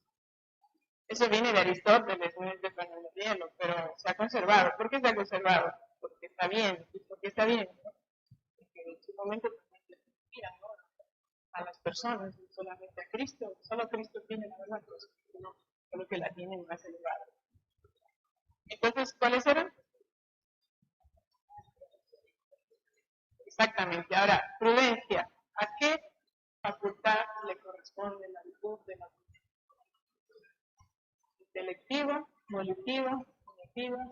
Eso viene de Aristóteles, no es de Fernando Rielo, pero se ha conservado. ¿Por qué se ha conservado? Porque está bien. ¿Y por qué está bien? ¿No? Porque en su momento también se inspira, ¿no? A las personas, no solamente a Cristo. Solo Cristo tiene la verdad, pues, no, solo que la tienen más elevada. Entonces, ¿cuáles eran? Exactamente. Ahora, prudencia. ¿A qué facultad le corresponde la virtud de la prudencia? intelectiva, volitiva, cognitiva.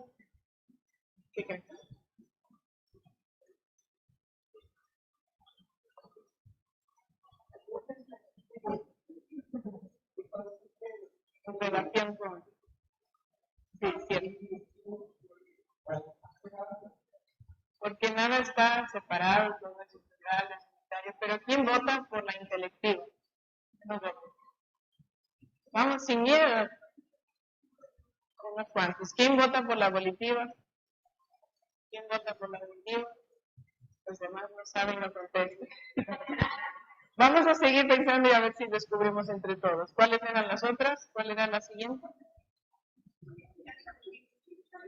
¿Qué creen? En relación con... Sí, cierto. Porque nada está separado, todo es integral, es unitario. Pero ¿quién vota por la intelectiva? Nosotros. Vamos sin miedo. Unos cuantos. ¿Quién vota por la volitiva? ¿Quién vota por la volitiva? Los demás no saben, no contesten. Vamos a seguir pensando y a ver si descubrimos entre todos. ¿Cuáles eran las otras? ¿Cuál era la siguiente?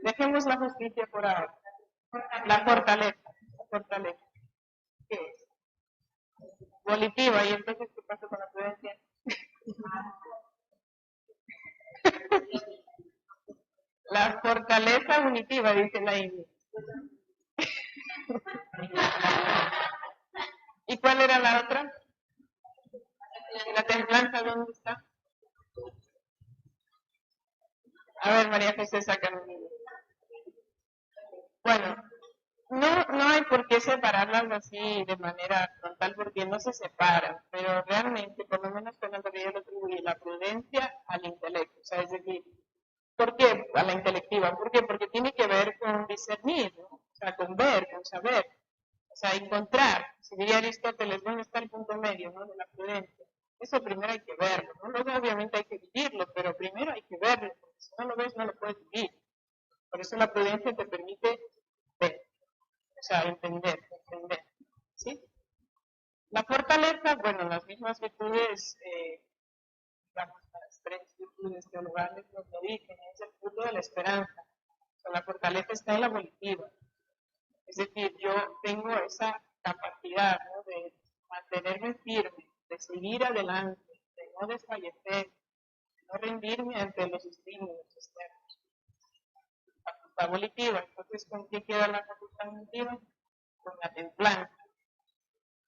Dejemos la justicia por ahora. La fortaleza. La fortaleza. ¿Qué es? Volitiva. ¿Y entonces qué pasa con la prudencia? La fortaleza unitiva, dice la India. ¿Y cuál era la otra? ¿La templanza dónde está? A ver, María José, sácame un libro. Bueno, no hay por qué separarlas así de manera frontal porque no se separan, pero realmente, por lo menos con el yo lo atribuye la prudencia al intelecto, o sea, es decir, ¿por qué a la intelectiva? ¿Por qué? Porque tiene que ver con discernir, ¿no? O sea, con ver, con saber, o sea, encontrar. Si diría Aristóteles, ¿dónde está el punto medio, ¿no? De la prudencia? Eso primero hay que verlo, ¿no? Luego obviamente hay que vivirlo, pero primero hay que verlo, porque si no lo ves no lo puedes vivir. Por eso la prudencia te permite ver, o sea, entender, ¿sí? La fortaleza, bueno, las mismas virtudes, digamos, las tres virtudes teologales nos lo dicen, es el fruto de la esperanza. O sea, la fortaleza está en la volitiva. Es decir, yo tengo esa capacidad, ¿no? De mantenerme firme, de seguir adelante, de no desfallecer, de no rendirme ante los estímulos externos. Facultad volitiva. Entonces, ¿con qué queda la facultad volitiva? Con la templanza.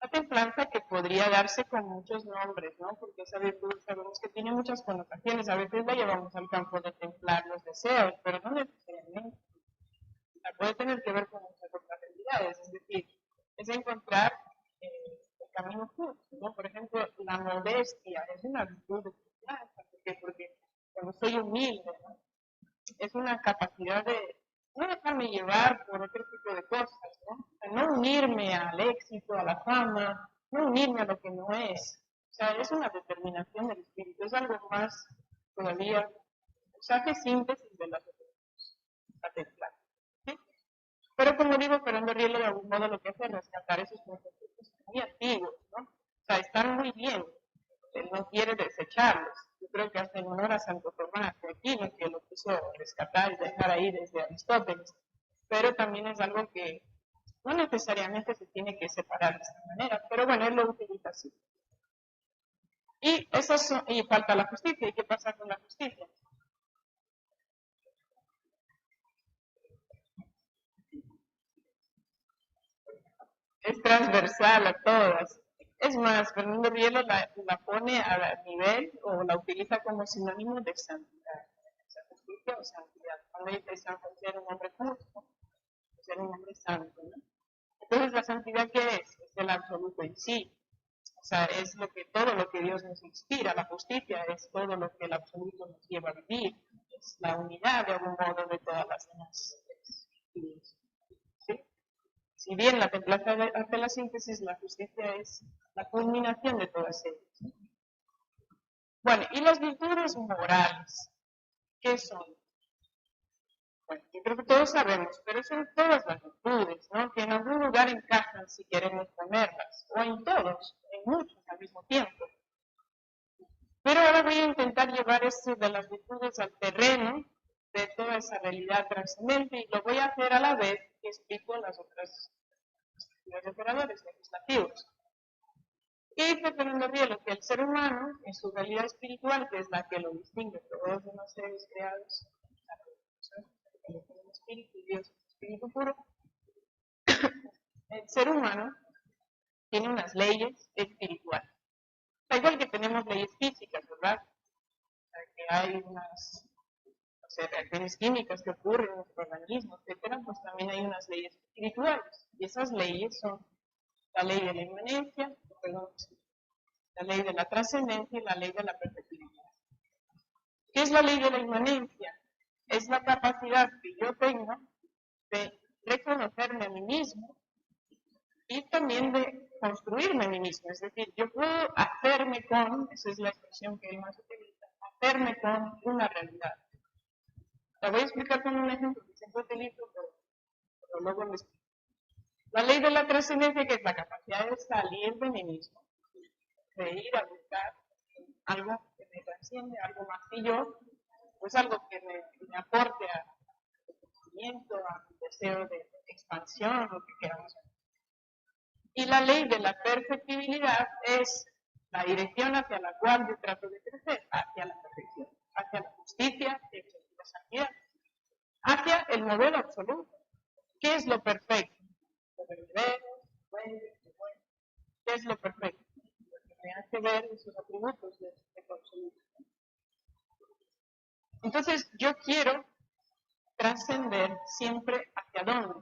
La templanza que podría darse con muchos nombres, ¿no? Porque esa virtud sabemos que tiene muchas connotaciones. A veces la llevamos al campo de templar los deseos, pero no necesariamente. O sea, puede tener que ver con muchas otras realidades. Es decir, es encontrar el camino justo, ¿no? Por ejemplo, la modestia es una virtud de templanza. ¿Por qué? Porque cuando soy humilde, ¿no? Es una capacidad de no dejarme llevar por otro tipo de cosas, ¿no? O sea, no unirme al éxito, a la fama, no unirme a lo que no es. O sea, es una determinación del espíritu, es algo más todavía, o sea, que síntesis de las otras, ¿sí? Pero como digo, Fernando Rielo de algún modo lo que hace es rescatar esos conceptos muy antiguos, ¿no? O sea, están muy bien, él no quiere desecharlos. Yo creo que hace en honor a Santo Tomás de Aquino, que lo quiso rescatar y dejar ahí desde Aristóteles. Pero también es algo que no necesariamente se tiene que separar de esta manera, pero bueno, él lo utiliza así. Y falta la justicia. ¿Y qué pasa con la justicia? Es transversal a todas. Es más, Fernando Rielo la pone a nivel o la utiliza como sinónimo de santidad. O sea, justicia o santidad. Cuando dice santo, ser un hombre justo, ser un hombre santo, ¿no? Entonces, ¿la santidad qué es? Es el absoluto en sí. O sea, es todo lo que Dios nos inspira. La justicia es todo lo que el absoluto nos lleva a vivir. Es la unidad de algún modo de todas las demás. ¿Sí? Si bien la templanza hace la síntesis, la justicia es la culminación de todas ellas. Bueno, y las virtudes morales, ¿qué son? Bueno, yo creo que todos sabemos, pero son todas las virtudes, ¿no? Que en algún lugar encajan si queremos ponerlas, o en todos, en muchos al mismo tiempo. Pero ahora voy a intentar llevar esto de las virtudes al terreno de toda esa realidad trascendente y lo voy a hacer a la vez que explico las otras los operadores legislativos. Y dice Fernando Rielo que el ser humano, en su realidad espiritual, que es la que lo distingue de todos los demás seres creados, el espíritu, Dios es espíritu puro, el ser humano tiene unas leyes espirituales. O sea, igual que tenemos leyes físicas, ¿verdad? O sea, que hay unas reacciones químicas que ocurren en nuestro organismo, etcétera, pues también hay unas leyes espirituales. Y esas leyes son la ley de la inmanencia, la ley de la trascendencia y la ley de la perfectibilidad. ¿Qué es la ley de la inmanencia? Es la capacidad que yo tengo de reconocerme a mí mismo y también de construirme a mí mismo. Es decir, yo puedo hacerme con, esa es la expresión que él más utiliza, hacerme con una realidad. La voy a explicar con un ejemplo que siempre utilizo, pero luego lo explico. La ley de la trascendencia, que es la capacidad de salir de mí mismo, de ir a buscar algo que me trasciende, algo más que yo, pues algo que me aporte a mi conocimiento, a mi deseo de expansión, lo que queramos hacer. Y la ley de la perfectibilidad es la dirección hacia la cual yo trato de crecer, hacia la perfección, hacia la justicia, la santidad, hacia el modelo absoluto. ¿Qué es lo perfecto? Lo verdadero, lo bueno, ¿qué es lo perfecto? Lo que me hace ver esos atributos de absoluto. Entonces, yo quiero trascender siempre hacia dónde,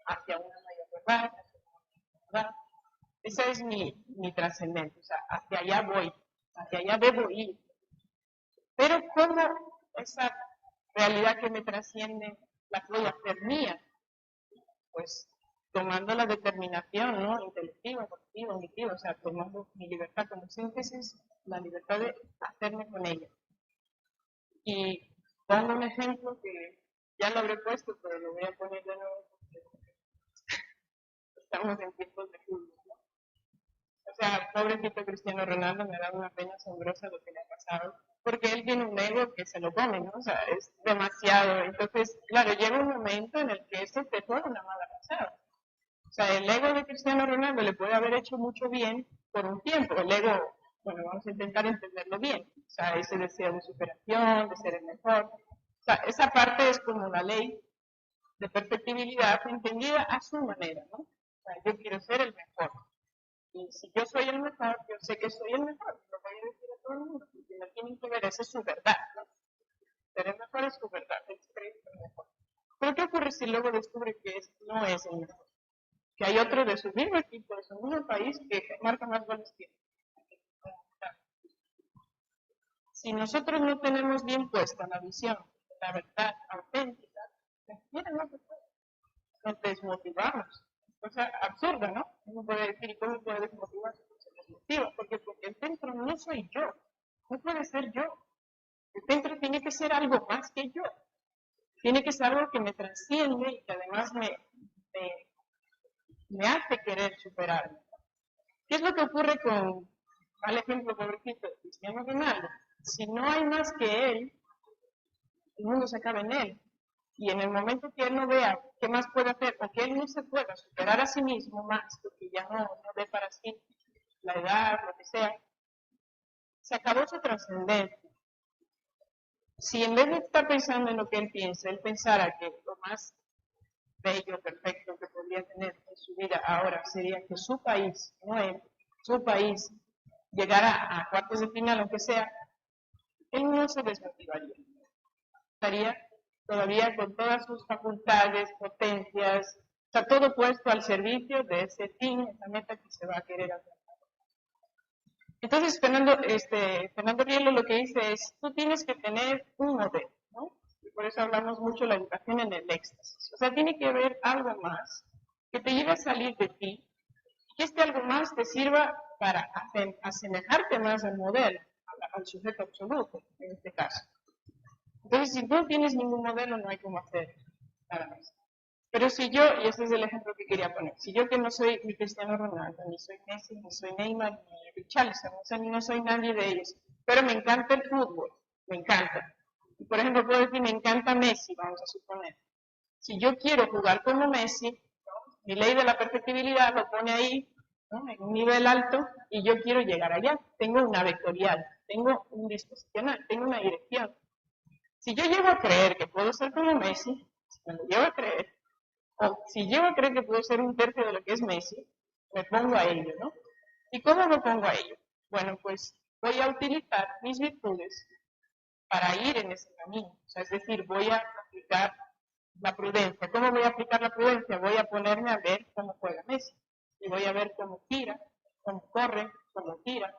hacia una mayor verdad, hacia una mayor verdad. Esa es mi trascendencia, o sea, hacia allá voy, hacia allá debo ir. Pero ¿cómo esa realidad que me trasciende la voy a hacer mía? Pues tomando la determinación, ¿no? Intelectiva, cognitiva, auditiva, o sea, tomando mi libertad como síntesis, la libertad de hacerme con ella. Y pongo un ejemplo que ya lo habré puesto, pero lo voy a poner de nuevo porque estamos en tiempos de fútbol, ¿no? O sea, pobrecito Cristiano Ronaldo, me da una pena asombrosa lo que le ha pasado, porque él tiene un ego que se lo come, ¿no? O sea, es demasiado. Entonces, claro, llega un momento en el que eso te pone una mala pasada. O sea, el ego de Cristiano Ronaldo le puede haber hecho mucho bien por un tiempo. El ego, bueno, vamos a intentar entenderlo bien. O sea, ese deseo de superación, de ser el mejor. O sea, esa parte es como la ley de perfectibilidad entendida a su manera, ¿no? O sea, yo quiero ser el mejor. Y si yo soy el mejor, yo sé que soy el mejor. Lo voy a decir a todo el mundo. Porque no tienen que ver, esa es su verdad, ¿no? Ser el mejor es su verdad. Él cree que es el mejor. Pero ¿qué ocurre si luego descubre que no es el mejor? Que hay otro de su mismo equipo, de su mismo país, que marca más goles que él. Si nosotros no tenemos bien puesta la visión, la verdad auténtica, nos desmotivamos. Cosa absurda, ¿no? Uno puede decir, ¿cómo puede desmotivarse? Se desmotiva, porque el centro no soy yo, no puede ser yo. El centro tiene que ser algo más que yo. Tiene que ser algo que me trasciende y que además me hace querer superarme. ¿Qué es lo que ocurre con, al ejemplo pobrecito, Cristiano Ronaldo? Si no hay más que él, el mundo se acaba en él. Y en el momento que él no vea qué más puede hacer, o que él no se pueda superar a sí mismo más, porque ya no ve para sí la edad, lo que sea, se acabó su trascendencia. Si en vez de estar pensando en lo que él piensa, él pensara que lo más bello, perfecto que podría tener en su vida ahora sería que su país, no él, su país, llegara a cuartos de final, aunque sea, él no se desmotivaría. Estaría todavía con todas sus facultades, potencias, está todo puesto al servicio de ese fin, esa meta que se va a querer hacer. Entonces, Fernando Rielo lo que dice es, tú tienes que tener un modelo, ¿no? Y por eso hablamos mucho de la educación en el éxtasis. O sea, tiene que haber algo más que te lleve a salir de ti, que este algo más te sirva para asemejarte más al modelo, al sujeto absoluto, en este caso. Entonces, si no tienes ningún modelo, no hay cómo hacer nada más. Pero si yo, y ese es el ejemplo que quería poner, si yo que no soy ni Cristiano Ronaldo, ni soy Messi, ni soy Neymar, ni Richarlison, o sea, no soy nadie de ellos, pero me encanta el fútbol, me encanta. Y por ejemplo, puedo decir, me encanta Messi, vamos a suponer. Si yo quiero jugar como Messi, ¿no? Mi ley de la perfectibilidad lo pone ahí, ¿no? En un nivel alto, y yo quiero llegar allá. Tengo una vectorial, tengo un disposicional, tengo una dirección. Si yo llego a creer que puedo ser como Messi, si me lo llevo a creer, o si llego a creer que puedo ser un tercio de lo que es Messi, me pongo a ello, ¿no? ¿Y cómo me pongo a ello? Bueno, pues voy a utilizar mis virtudes para ir en ese camino. O sea, es decir, voy a aplicar la prudencia. ¿Cómo voy a aplicar la prudencia? Voy a ponerme a ver cómo juega Messi. Y voy a ver cómo tira, cómo corre, cómo tira.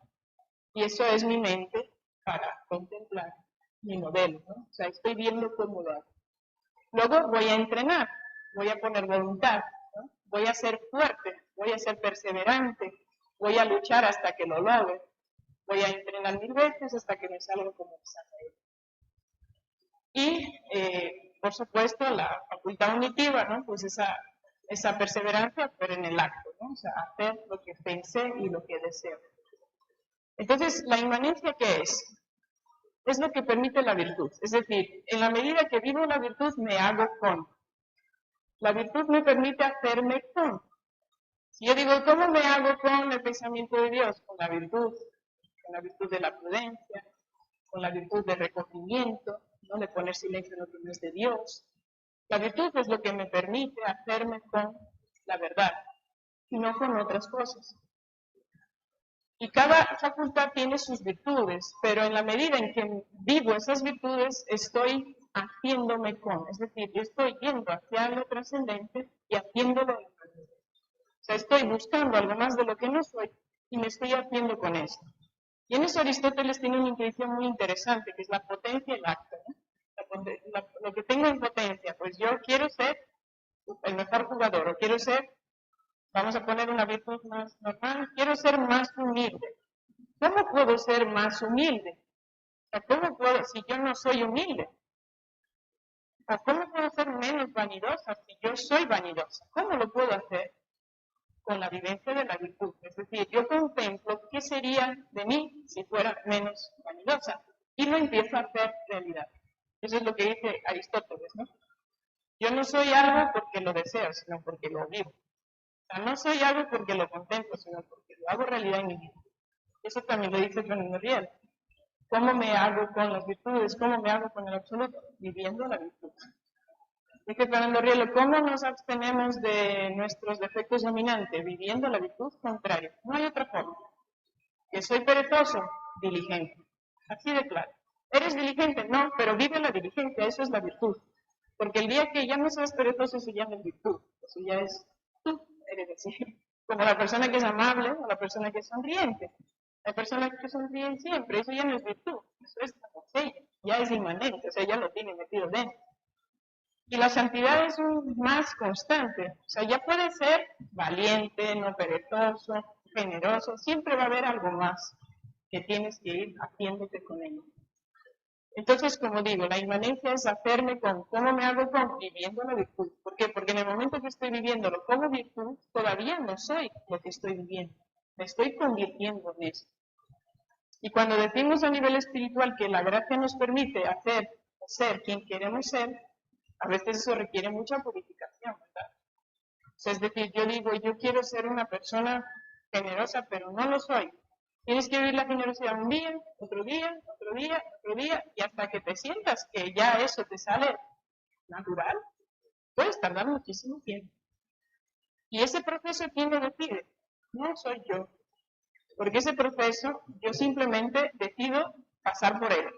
Y eso es mi mente para contemplar mi modelo, ¿no? O sea, estoy viendo cómo lo hago. Luego voy a entrenar, voy a poner voluntad, ¿no? Voy a ser fuerte, voy a ser perseverante, voy a luchar hasta que lo logre. Voy a entrenar 1000 veces hasta que me salga como me sale. Y, por supuesto, la facultad unitiva, ¿no? Pues esa perseverancia, pero en el acto, ¿no? O sea, hacer lo que pensé y lo que deseo. Entonces, ¿la inmanencia qué es? Es lo que permite la virtud. Es decir, en la medida que vivo la virtud, me hago con. La virtud me permite hacerme con. Si yo digo, ¿cómo me hago con el pensamiento de Dios? Con la virtud de la prudencia, con la virtud del recogimiento, ¿no? De poner silencio en lo que no es de Dios. La virtud es lo que me permite hacerme con la verdad, y no con otras cosas. Y cada facultad tiene sus virtudes, pero en la medida en que vivo esas virtudes, estoy haciéndome con. Es decir, yo estoy yendo hacia lo trascendente y haciéndolo en la vida. O sea, estoy buscando algo más de lo que no soy y me estoy haciendo con esto. Y en eso Aristóteles tiene una intuición muy interesante, que es la potencia y el acto, ¿no? Lo que tengo en potencia, pues yo quiero ser el mejor jugador, o quiero ser, vamos a poner una virtud más normal, quiero ser más humilde. ¿Cómo puedo ser más humilde? O sea, ¿cómo puedo, si yo no soy humilde? O sea, ¿cómo puedo ser menos vanidosa si yo soy vanidosa? ¿Cómo lo puedo hacer? Con la vivencia de la virtud. Es decir, yo contemplo qué sería de mí si fuera menos vanidosa y lo empiezo a hacer realidad. Eso es lo que dice Aristóteles, ¿no? Yo no soy algo porque lo deseo, sino porque lo vivo. O sea, no soy algo porque lo contemplo, sino porque lo hago realidad en mi vida. Eso también lo dice Fernando Riel. ¿Cómo me hago con las virtudes? ¿Cómo me hago con el absoluto? Viviendo la virtud. Dice Fernando Riel, ¿cómo nos abstenemos de nuestros defectos dominantes? Viviendo la virtud contraria. No hay otra forma. Que soy perezoso, diligente. Así de claro. ¿Eres diligente? No, pero vive la diligencia, eso es la virtud. Porque el día que ya no seas perezoso, eso ya no es virtud. Eso ya es tú, eres decir. Como la persona que es amable o la persona que es sonriente. La persona que sonríe siempre, eso ya no es virtud. Eso es como sello, ya es inmanente, o sea, ya lo tiene metido dentro. Y la santidad es un más constante. O sea, ya puede ser valiente, no perezoso, generoso. Siempre va a haber algo más que tienes que ir haciéndote con ello. Entonces, como digo, la inmanencia es hacerme con. ¿Cómo me hago con? Viviendo la virtud. ¿Por qué? Porque en el momento que estoy viviéndolo como virtud, todavía no soy lo que estoy viviendo. Me estoy convirtiendo en eso. Y cuando decimos a nivel espiritual que la gracia nos permite hacer o ser quien queremos ser, a veces eso requiere mucha purificación, ¿verdad? O sea, es decir, yo digo, yo quiero ser una persona generosa, pero no lo soy. Tienes que vivir la generosidad un día, otro día, otro día, otro día, y hasta que te sientas que ya eso te sale natural, puedes tardar muchísimo tiempo. Y ese proceso, ¿quién lo decide? No soy yo. Porque ese proceso, yo simplemente decido pasar por él.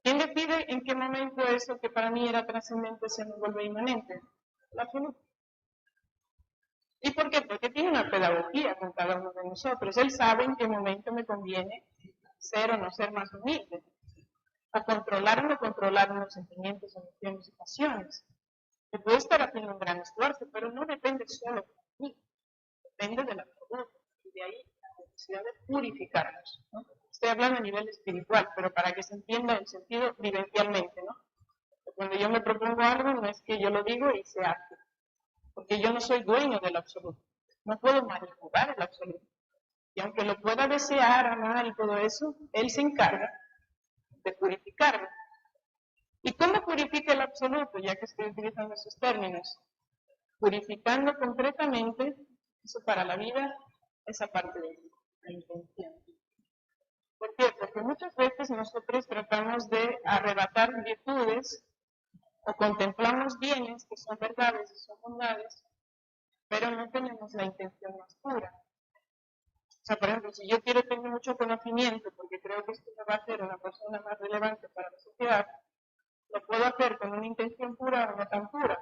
¿Quién decide en qué momento eso que para mí era trascendente se me vuelve inmanente? La absoluta. ¿Y por qué? Porque tiene una pedagogía con cada uno de nosotros. Él sabe en qué momento me conviene ser o no ser más humilde. O controlar o no controlar unos sentimientos, emociones y pasiones. Que puede estar haciendo un gran esfuerzo, pero no depende solo de mí. Depende de la absoluta. Y de ahí la necesidad de purificarnos, ¿no? Estoy hablando a nivel espiritual, pero para que se entienda el sentido vivencialmente, ¿no? Cuando yo me propongo algo, no es que yo lo digo y se hace, porque yo no soy dueño del absoluto, no puedo manipular el absoluto. Y aunque lo pueda desear, amar y todo eso, él se encarga de purificarlo. ¿Y cómo purifica el absoluto? Ya que estoy utilizando esos términos. Purificando concretamente, eso para la vida, esa parte de la intención. ¿Por qué? Porque muchas veces nosotros tratamos de arrebatar virtudes o contemplamos bienes que son verdades y son bondades, pero no tenemos la intención más pura. O sea, por ejemplo, si yo quiero tener mucho conocimiento porque creo que esto me va a hacer una persona más relevante para la sociedad, lo puedo hacer con una intención pura o no tan pura,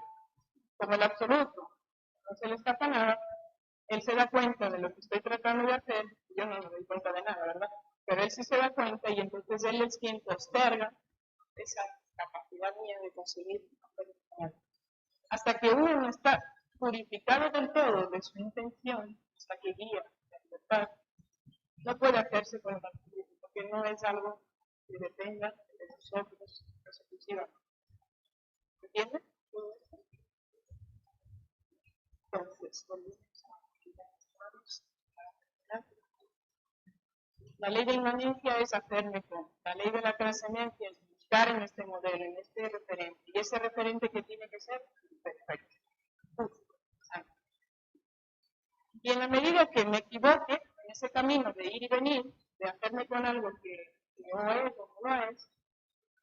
como el absoluto. No se le escapa nada, él se da cuenta de lo que estoy tratando de hacer, yo no me doy cuenta de nada, ¿verdad? Pero él sí se da cuenta y entonces él es quien posterga esa capacidad mía de conseguir hasta que uno no está purificado del todo de su intención, hasta que guía la libertad, no puede hacerse con el absoluto, porque no es algo que dependa de nosotros exclusivamente. ¿Entiendes? Entonces, la ley de inmanencia es hacerme con. La ley de la trascendencia es buscar en este modelo, en este referente. Y ese referente que tiene que ser perfecto. Y en la medida que me equivoque en ese camino de ir y venir, de hacerme con algo que no es o no es,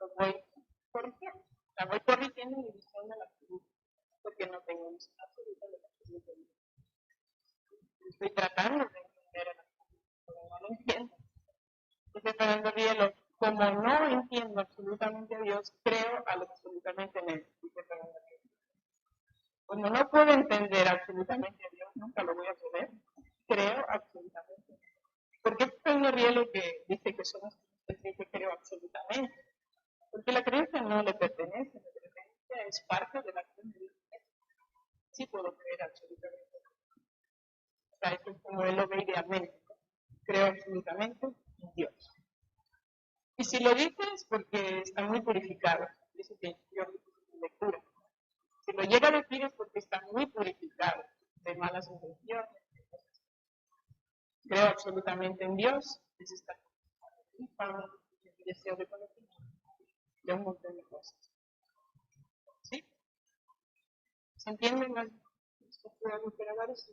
lo voy corrigiendo. La voy corrigiendo en dirección del absoluto, porque no tengo un absoluto de absoluto. Estoy tratando de entender el absoluto, pero no lo entiendo. Dice Fernando Rielo, como no entiendo absolutamente a Dios, creo a lo absolutamente negro. Dice Fernando Rielo. Como no puedo entender absolutamente a Dios, nunca lo voy a poder, creo absolutamente. ¿Por qué Fernando Rielo que dice que somos especies que creo absolutamente? Porque la creencia no le pertenece, la creencia es parte de la acción de Dios. Sí puedo creer absolutamente. O sea, esto es como él lo ve idealmente. Creo absolutamente en Dios. Y si lo dices es porque está muy purificado. Dice que yo lectura. Si lo llega a decir es porque está muy purificado de malas intenciones. Creo absolutamente en Dios. Es esta deseo de conocimiento de un montón de cosas. ¿Sí? ¿Se entienden las estructuras literarias?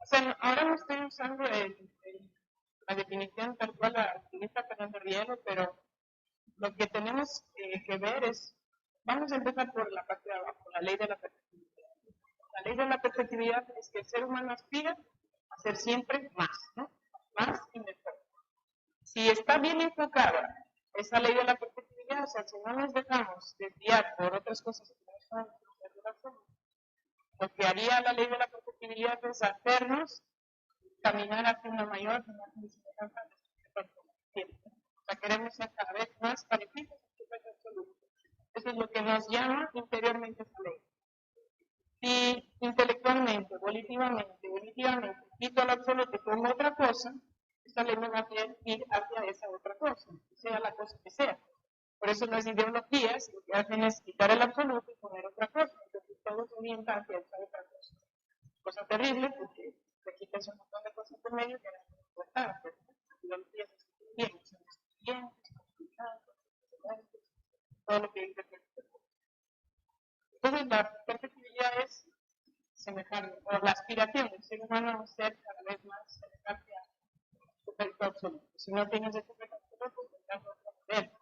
O sea, ahora no estoy usando la definición tal cual la utiliza Fernando Rielo, pero lo que tenemos que ver es, vamos a empezar por la parte de abajo, la ley de la perfectibilidad. La ley de la perfectibilidad es que el ser humano aspira a ser siempre más, ¿no? Más y mejor. Si está bien enfocada esa ley de la perfectibilidad, o sea, si no nos dejamos desviar por otras cosas que no son lo que haría la ley de la perfectibilidad es hacernos caminar hacia una mayor semejanza de o sea, queremos ser cada vez más parecidos al sujeto absoluto. Eso es lo que nos llama interiormente esa ley. Si intelectualmente, volitivamente, quito al absoluto como otra cosa, esa ley me va a hacer ir hacia esa otra cosa, sea la cosa que sea. Por eso las ideologías lo que hacen es quitar el absoluto y poner otra cosa. Entonces todo se orienta hacia esa otra cosa. Cosa terrible porque te quitas un montón de cosas por medio que no puedes cortar. Las ideologías están bien, son estudiantes, complicados, todo lo que dice el texto. Entonces la perfectibilidad es semejante, o la aspiración del ser humano a ser cada vez más semejante a su perfecto absoluto. Si no tienes ese perfecto absoluto, tendrás otro modelo.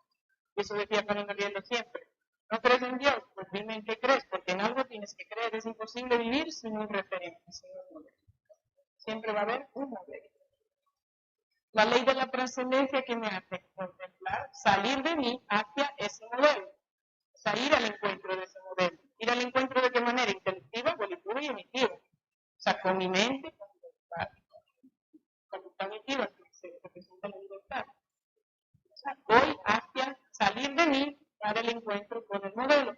Y eso decía Fernando Rielo siempre. ¿No crees en Dios? Pues dime en qué crees, porque en algo tienes que creer. Es imposible vivir sin un referente, sin un modelo. Siempre va a haber un modelo. La ley de la trascendencia que me hace contemplar, salir de mí hacia ese modelo. O sea, ir al encuentro de ese modelo. Ir al encuentro de qué manera, intelectiva, volitiva y emitiva. O sea, con mi mente, con mi conducta emitiva, que se representa la libertad. O sea, voy hacia salir de mí para el encuentro con el modelo.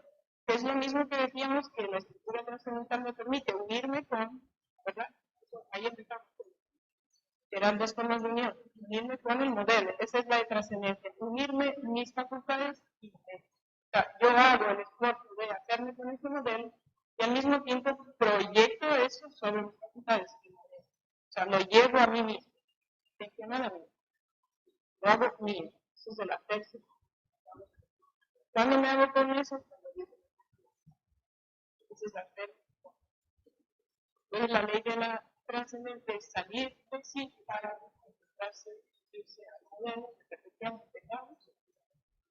Que es lo mismo que decíamos que la estructura trascendental me permite unirme con, ¿verdad? Ahí empezamos. Eran dos formas de unión. Unirme con el modelo. Esa es la de trascendencia. Unirme mis facultades y o sea, yo hago el esfuerzo de hacerme con ese modelo y al mismo tiempo proyecto eso sobre mis facultades. O sea, lo llevo a mí mismo. Intencionadamente. Lo hago mío. Eso es el hacerse. ¿Cuándo me hago con eso? Ese es hacer. Entonces la ley de la trascendencia es salir de sí para encontrarse, irse al modelo de perfección que tengamos,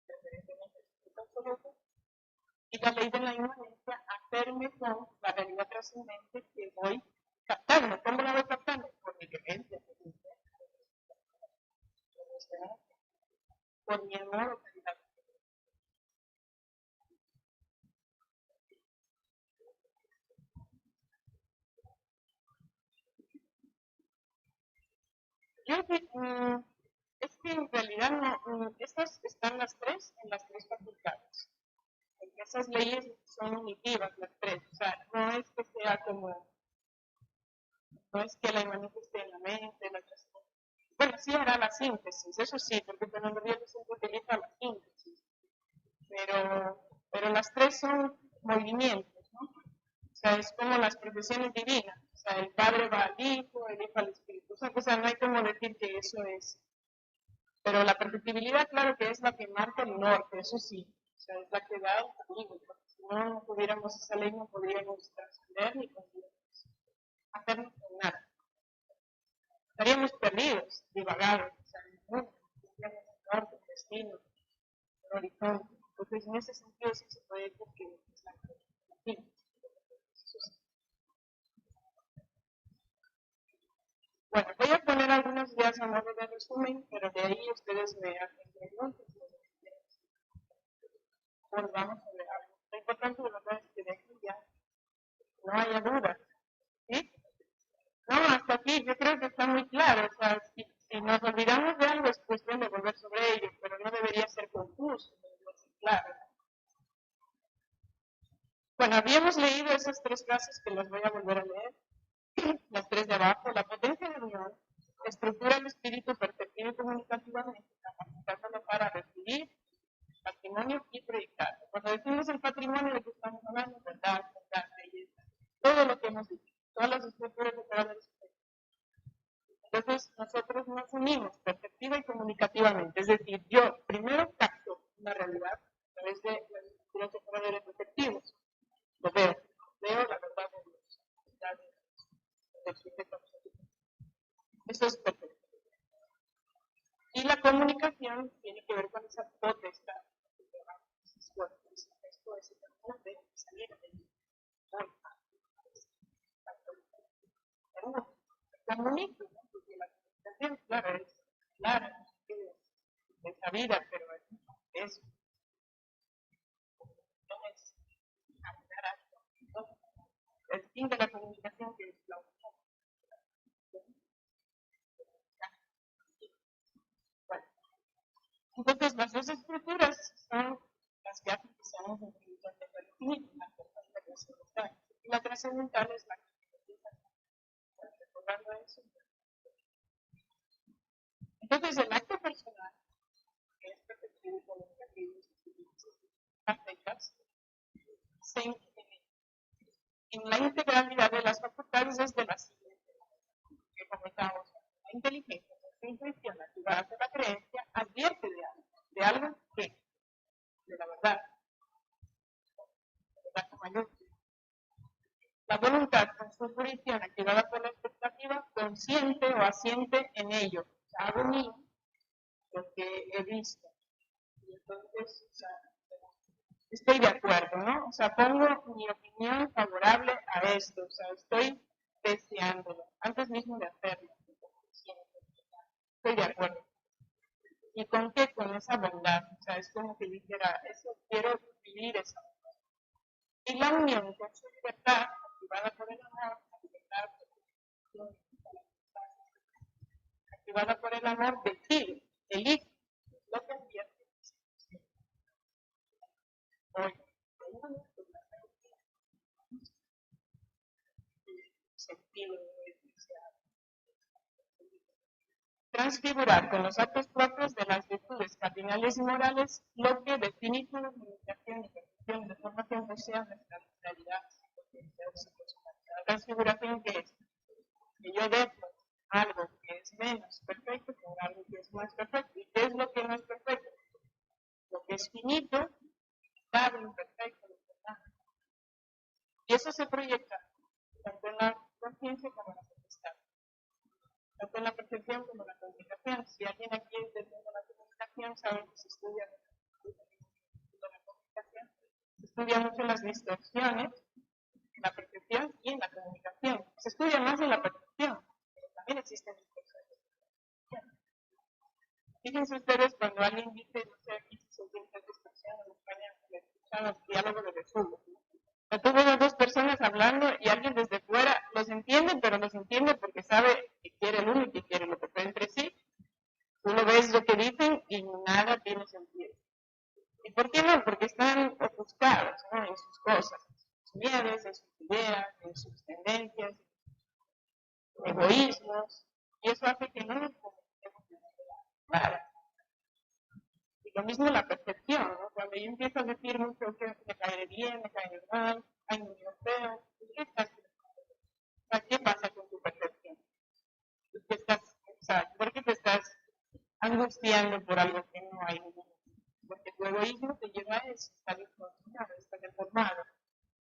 preferentemente absoluto, y la ley de la inmanencia por mi amor o caridad. Yo es que en realidad estas están las tres en las tres facultades. Porque esas leyes son unitivas las tres. O sea, no es que sea como, no es que la imagen esté en la mente, la otra. Bueno, sí hará la síntesis, eso sí, porque Fernando Riel siempre utiliza la síntesis. Pero las tres son movimientos, ¿no? O sea, es como las profesiones divinas. O sea, el Padre va al Hijo, el Hijo al Espíritu Santo. O sea, no hay como decir que eso es. Pero la perfectibilidad, claro que es la que marca el norte, eso sí. O sea, es la que da el camino. Porque si no tuviéramos esa ley, no podríamos trascender ni podríamos hacernos con nada. Estaríamos perdidos, divagados. O sea, en el mundo, tendríamos un norte, un destino, un horizonte. Entonces, en ese sentido, sí se puede decir que es la perfectibilidad. Bueno, voy a poner algunos días a modo de resumen, pero de ahí ustedes me hacen preguntas. Bueno, vamos a ver algo. Lo importante de verdad es que de aquí ya no haya dudas. ¿Sí? No, hasta aquí yo creo que está muy claro. O sea, si nos olvidamos de algo es cuestión de volver sobre ello, pero no debería ser confuso, debería ser claro. Bueno, habíamos leído esas tres frases que las voy a volver a leer. Las tres de abajo, la potencia de unión estructura el espíritu perceptivo y comunicativamente, capacitándolo para recibir patrimonio y proyectar. Cuando decimos el patrimonio, de que estamos hablando, verdad, belleza, todo lo que hemos dicho, todas las estructuras de cada espíritu. Entonces, nosotros nos unimos perceptiva y comunicativamente, es decir, yo primero capto una realidad a través de las estructuras de operadores perceptivos, lo veo la verdad de Dios, del sujeto. Eso es perfecto. Y la comunicación tiene que ver con esa potestad. Esto es de salir de comunico, ¿no? Porque la comunicación, claro, es clara, es sabida, pero es no es hablar algo. El fin de la comunicación que es la unión. Bueno, entonces, las dos estructuras son las que hacen que seamos infinitos de infinito, la trascendental es la que empieza recordando eso. Entonces, el acto personal, que es perceptivo y comunicativo, afectas, se en la integralidad de las facultades desde la siguiente, que comentamos. La inteligencia, la intuición activada por la creencia, advierte de algo que, de la verdad mayor. La voluntad con su fruición activada por la expectativa consciente o asiente en ello. O sea, hago mío lo que he visto. Y entonces, o sea, estoy de acuerdo, ¿no? O sea, pongo mi opinión favorable a esto. O sea, estoy deseándolo. Antes mismo de hacerlo. Estoy de acuerdo. ¿Y con qué? Con esa bondad. O sea, es como que dijera, eso quiero vivir esa bondad. Y la unión con su libertad, activada por el amor, la libertad activada por el amor, decide, elige lo que advierte hoy. Sentido transfigurar con los actos propios de las virtudes cardinales y morales lo que definición, comunicación y percepción de formación posea nuestra realidad. La transfiguración que es que yo dejo algo que es menos perfecto con algo que es más perfecto. ¿Y qué es lo que no es perfecto? Lo que es finito, limitado, imperfecto, y eso se proyecta tanto en la conciencia como en la potestad, tanto en la percepción como en la comunicación. Si alguien aquí es del mundo de la comunicación, sabe que se estudia la comunicación, se estudia mucho las distorsiones en la percepción y en la comunicación. Se estudia más en la percepción, pero también existen distorsiones. Fíjense ustedes cuando alguien dice, no sé, aquí se siente discusión en España, le escuchan los diálogos de Jesús. O tú ves a dos personas hablando y alguien desde fuera los entiende, pero los entiende porque sabe que quiere el uno y que quiere lo que está entre sí. Tú lo ves lo que dicen y nada tiene sentido. ¿Y por qué no? Porque están ofuscados, ¿no?, en sus cosas, en sus miedos, en sus ideas, en sus tendencias, egoísmos, y eso hace que no nos comuniquemos de manera clara. Y lo mismo la percepción, ¿no? Cuando yo empiezo a decir mucho que me cae bien, me cae mal, ay, me veo feo, ¿qué estás pensando? O sea, ¿qué pasa con tu percepción? ¿Por qué te estás angustiando por algo que no hay? Porque tu egoísmo te lleva a eso, estar distorsionado, estar deformado.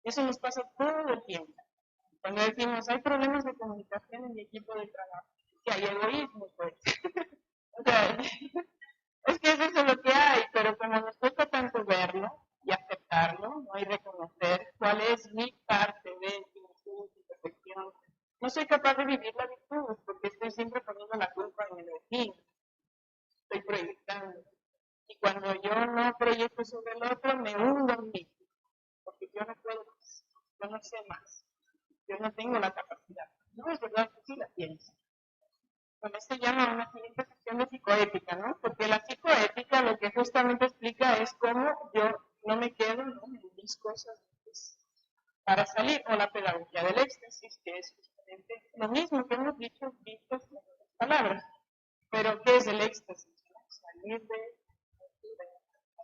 Eso nos pasa todo el tiempo. Cuando decimos, hay problemas de comunicación en mi equipo de trabajo, que hay egoísmo, pues. O sea, es que es eso lo que hay, pero como nos cuesta tanto verlo y aceptarlo, ¿no?, y reconocer cuál es mi parte de virtud y perfección, no soy capaz de vivir la virtud porque estoy siempre poniendo la culpa en el vecino, estoy proyectando. Y cuando yo no proyecto sobre el otro, me hundo en mí, porque yo no puedo más, yo no sé más, yo no tengo la capacidad. No, es verdad que sí la tienes. Con esto llama una siguiente sección de psicoética, ¿no? Porque la psicoética lo que justamente explica es cómo yo no me quedo, ¿no?, en mis cosas pues, para salir, o la pedagogía del éxtasis, que es justamente lo mismo que hemos dicho en otras palabras. Pero, ¿qué es el éxtasis? Salir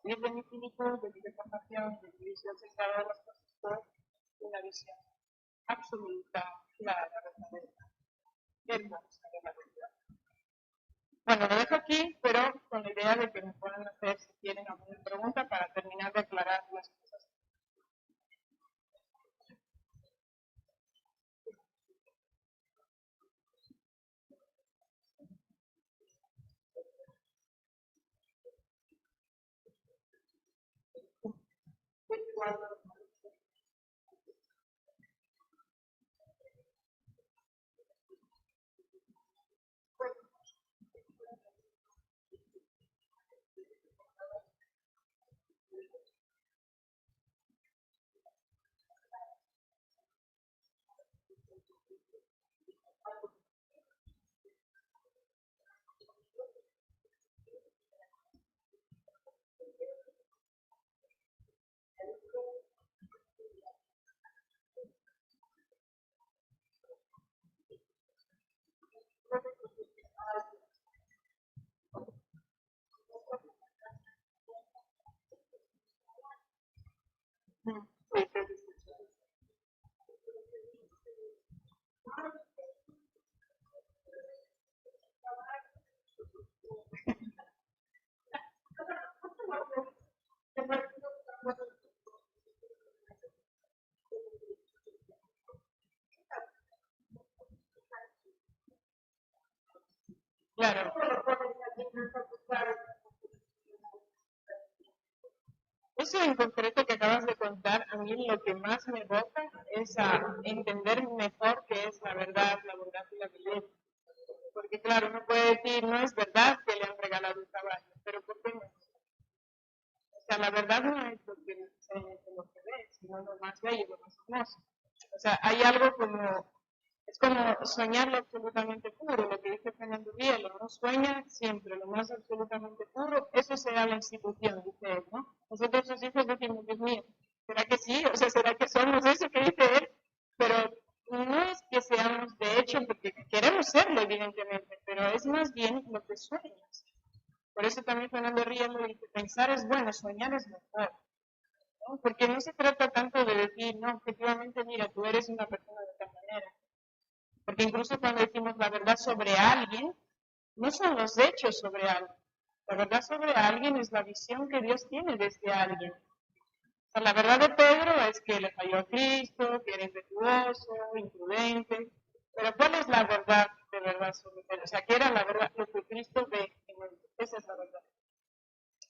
de mi finitud, de mi deformación, de mi visión centrada de las cosas por una visión absoluta, clara, verdadera. Hermosa de la realidad. Bueno, lo dejo aquí, pero con la idea de que me puedan hacer, si quieren, alguna pregunta para terminar de aclarar las cosas. Claro. Eso en concreto que acabas de contar, a mí lo que más me evoca es a entender mejor qué es la verdad y la belleza. Porque claro, uno puede decir, no es verdad que le han regalado un caballo, pero ¿por qué no? O sea, la verdad no es lo que ves, sino lo más bello, lo más hermoso. O sea, hay algo como, es como soñar lo absolutamente puro, lo que dice Fernando Bielo, ¿no? Sueña siempre lo más absolutamente puro, eso será la institución, dice él, ¿no? Nosotros los hijos decimos, Dios mío, ¿será que sí? O sea, ¿será que somos eso que dice él? Pero no es que seamos de hecho, porque queremos serlo, evidentemente, pero es más bien lo que sueñas. Por eso también Fernando Rielo dice, pensar es bueno, soñar es mejor. ¿No? Porque no se trata tanto de decir, no, efectivamente, mira, tú eres una persona de tal manera. Porque incluso cuando decimos la verdad sobre alguien, no son los hechos sobre alguien. La verdad sobre alguien es la visión que Dios tiene de este alguien. O sea, la verdad de Pedro es que le falló a Cristo, que era impetuoso, imprudente. Pero ¿cuál es la verdad de verdad sobre Pedro? O sea, ¿qué era la verdad? Lo que Cristo ve en él. Esa es la verdad.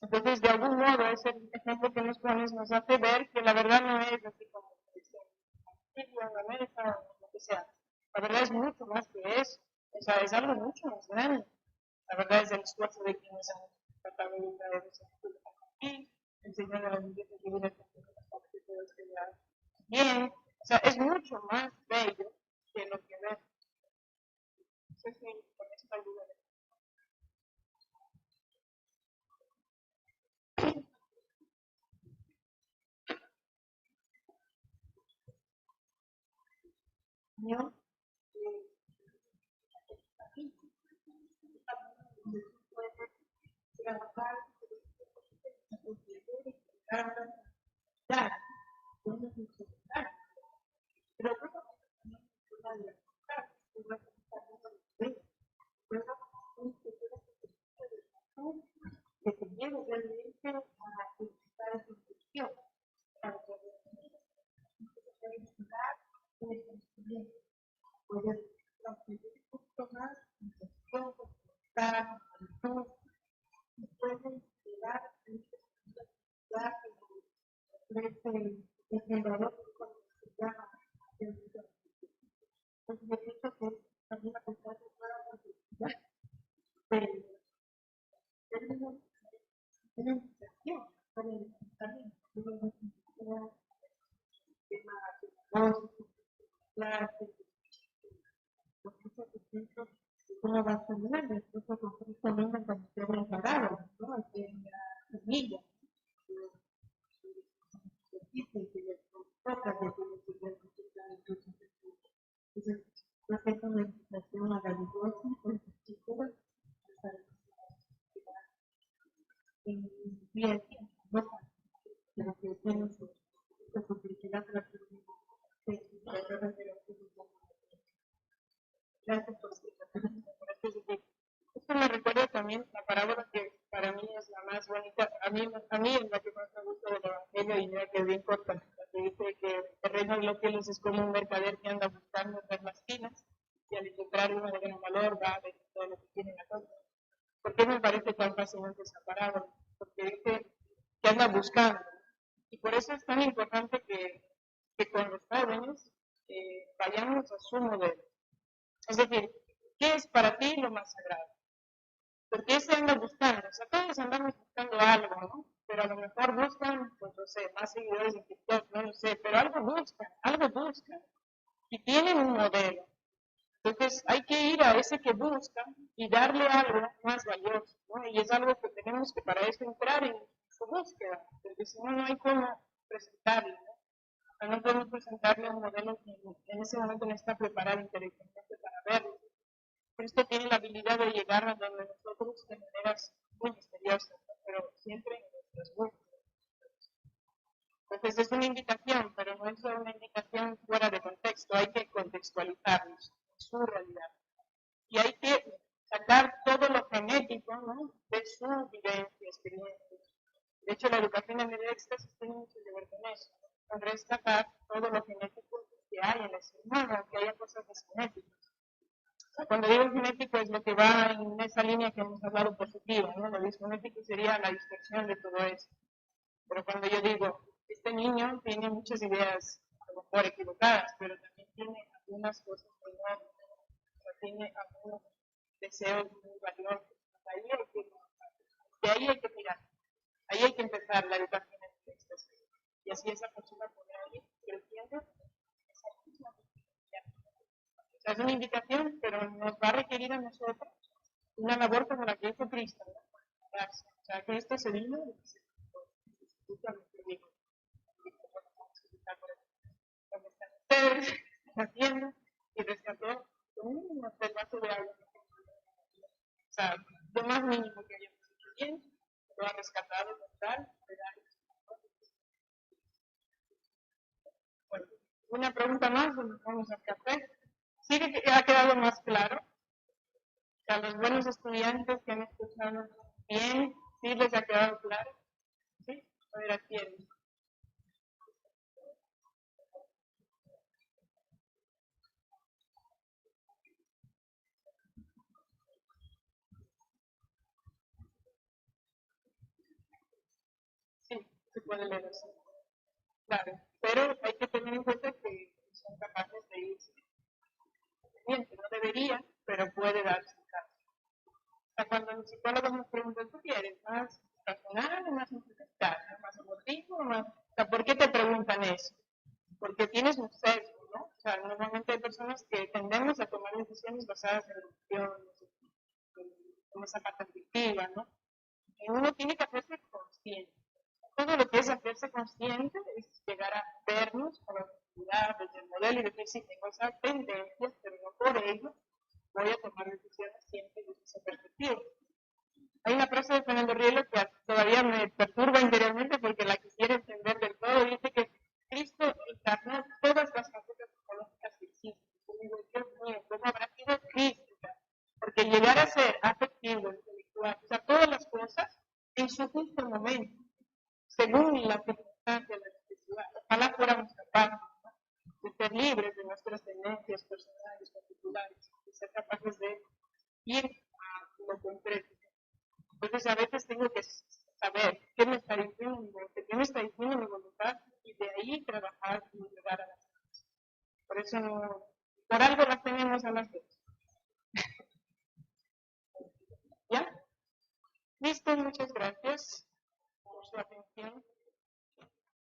Entonces, de algún modo, ese ejemplo que nos pones nos hace ver que la verdad no es así como en la mesa o lo que sea. La verdad es mucho más que eso. O sea, es algo mucho más grande. La verdad es el esfuerzo de quienes han tratado de traer esa cultura aquí, enseñando a las mujeres que viven bien, o sea, es mucho más bello que lo que ven. No sé si con esta ayuda de trabajar, dar, podemos necesitar, pero no que te lleve realmente a conquistar esa instrucción, para poder ayudar en el conocimiento, poder transmitir un poco más instrucción, conquistar, actitud, y pueden llegar a esa ciudad que ofrece el generador cuando se llama el entonces yo pienso que también a pesar de toda la complejidad, pero tenemos una invitación para el pensamiento, una invitación tema tecnológico, clases, los cursos de centro, cómo va a salir, después de concretamente cuando esté preparado, ¿no? En la semilla, entonces, yo tengo una invitación maravillosa con sus chicos para en día a día, ¿no? Pero que tienen su complicidad para que gracias por su explicación. Esto me recuerda también la parábola que para mí es la más bonita, a mí es la que más me gusta del Evangelio y ya que es bien corta, la que dice que el reino de los cielos es como un mercader que anda buscando entre las finas y al encontrar uno de gran valor va a ver todo lo que tiene en la compra. ¿Por qué me parece tan fascinante esa parábola? Porque dice que anda buscando. Y por eso es tan importante que con los jóvenes vayamos a su modelo. Es decir, ¿qué es para ti lo más sagrado? Porque ese anda buscando, o sea, todos andamos buscando algo, ¿no? Pero a lo mejor buscan, pues no sé, más seguidores en TikTok, no lo sé, pero algo buscan. Y tienen un modelo. Entonces hay que ir a ese que busca y darle algo más valioso, ¿no? Y es algo que tenemos que para eso entrar en su búsqueda, porque si no, no hay cómo presentarle, ¿no? O sea, no podemos presentarle un modelo que en ese momento no está preparado intelectualmente para verlo. Pero esto tiene la habilidad de llegar a donde nosotros de maneras muy misteriosas, ¿no? Pero siempre en nuestras búsquedas. Entonces es una invitación, pero no es una invitación fuera de contexto, hay que contextualizarnos en su realidad. Y hay que sacar todo lo genético, ¿no? De su vivencia, experiencia. De hecho, la educación en el éxtasis tiene mucho que ver con eso, con rescatar todo lo genético que hay en el ser humano, que haya cosas genéticas. O sea, cuando digo genético es lo que va en esa línea que hemos hablado positiva, ¿no? Lo disgenético sería la dispersión de todo eso. Pero cuando yo digo, este niño tiene muchas ideas a lo mejor equivocadas, pero también tiene algunas cosas muy buenas, tiene algunos deseos muy valiosos. De ahí hay que mirar, ahí hay que empezar la educación en el éxtasis. Y así esa persona podrá ir creciendo. O sea, es una invitación, pero nos va a requerir a nosotros una labor como la que hizo Cristo, ¿no? O sea, Cristo se vino y se dijo, ¿dónde están ustedes? Haciendo y rescató un pedazo de agua. O sea, lo más mínimo que hayamos hecho bien, lo ha rescatado con tal, bueno, una pregunta más, nos vamos al café. ¿Sí que ha quedado más claro? A los buenos estudiantes que han escuchado bien, ¿sí les ha quedado claro? ¿Sí? A ver, aquí sí, se puede leer así. Claro, pero hay que tener en cuenta que son capaces de irse. Bien, que no debería, pero puede darse el caso. sea, cuando el psicólogo nos pregunta, ¿tú quieres más racional o más intelectual? ¿Más emotivo o más? O sea, ¿por qué te preguntan eso? Porque tienes un sesgo, ¿no? O sea, normalmente hay personas que tendemos a tomar decisiones basadas en emociones, en esa parte intuitiva, ¿no? Y uno tiene que hacerse consciente. Todo lo que es hacerse consciente es llegar a vernos con la objetividad desde el modelo y decir, sí, tengo esas tendencias, pero no por ello voy a tomar decisiones siempre desde esa perspectiva. Hay una frase de Fernando Rielo que todavía me perturba interiormente porque la quisiera entender del todo. Dice que Cristo encarnó todas las facetas psicológicas que existen. Yo digo, Dios mío, ¿cómo habrá sido Cristo? Porque llegar a ser afectivo, intelectual, o sea, todas las cosas en su justo momento, según las circunstancias de la necesidad. Ojalá fuéramos capaces, ¿no?, de ser libres de nuestras tendencias personales, particulares, de ser capaces de ir a lo concreto. Entonces, a veces tengo que saber qué me está diciendo mi mente, qué me está diciendo mi voluntad, y de ahí trabajar y llegar a las cosas. Por eso, por algo las tenemos a las dos. ¿Ya? Listo, muchas gracias por su atención.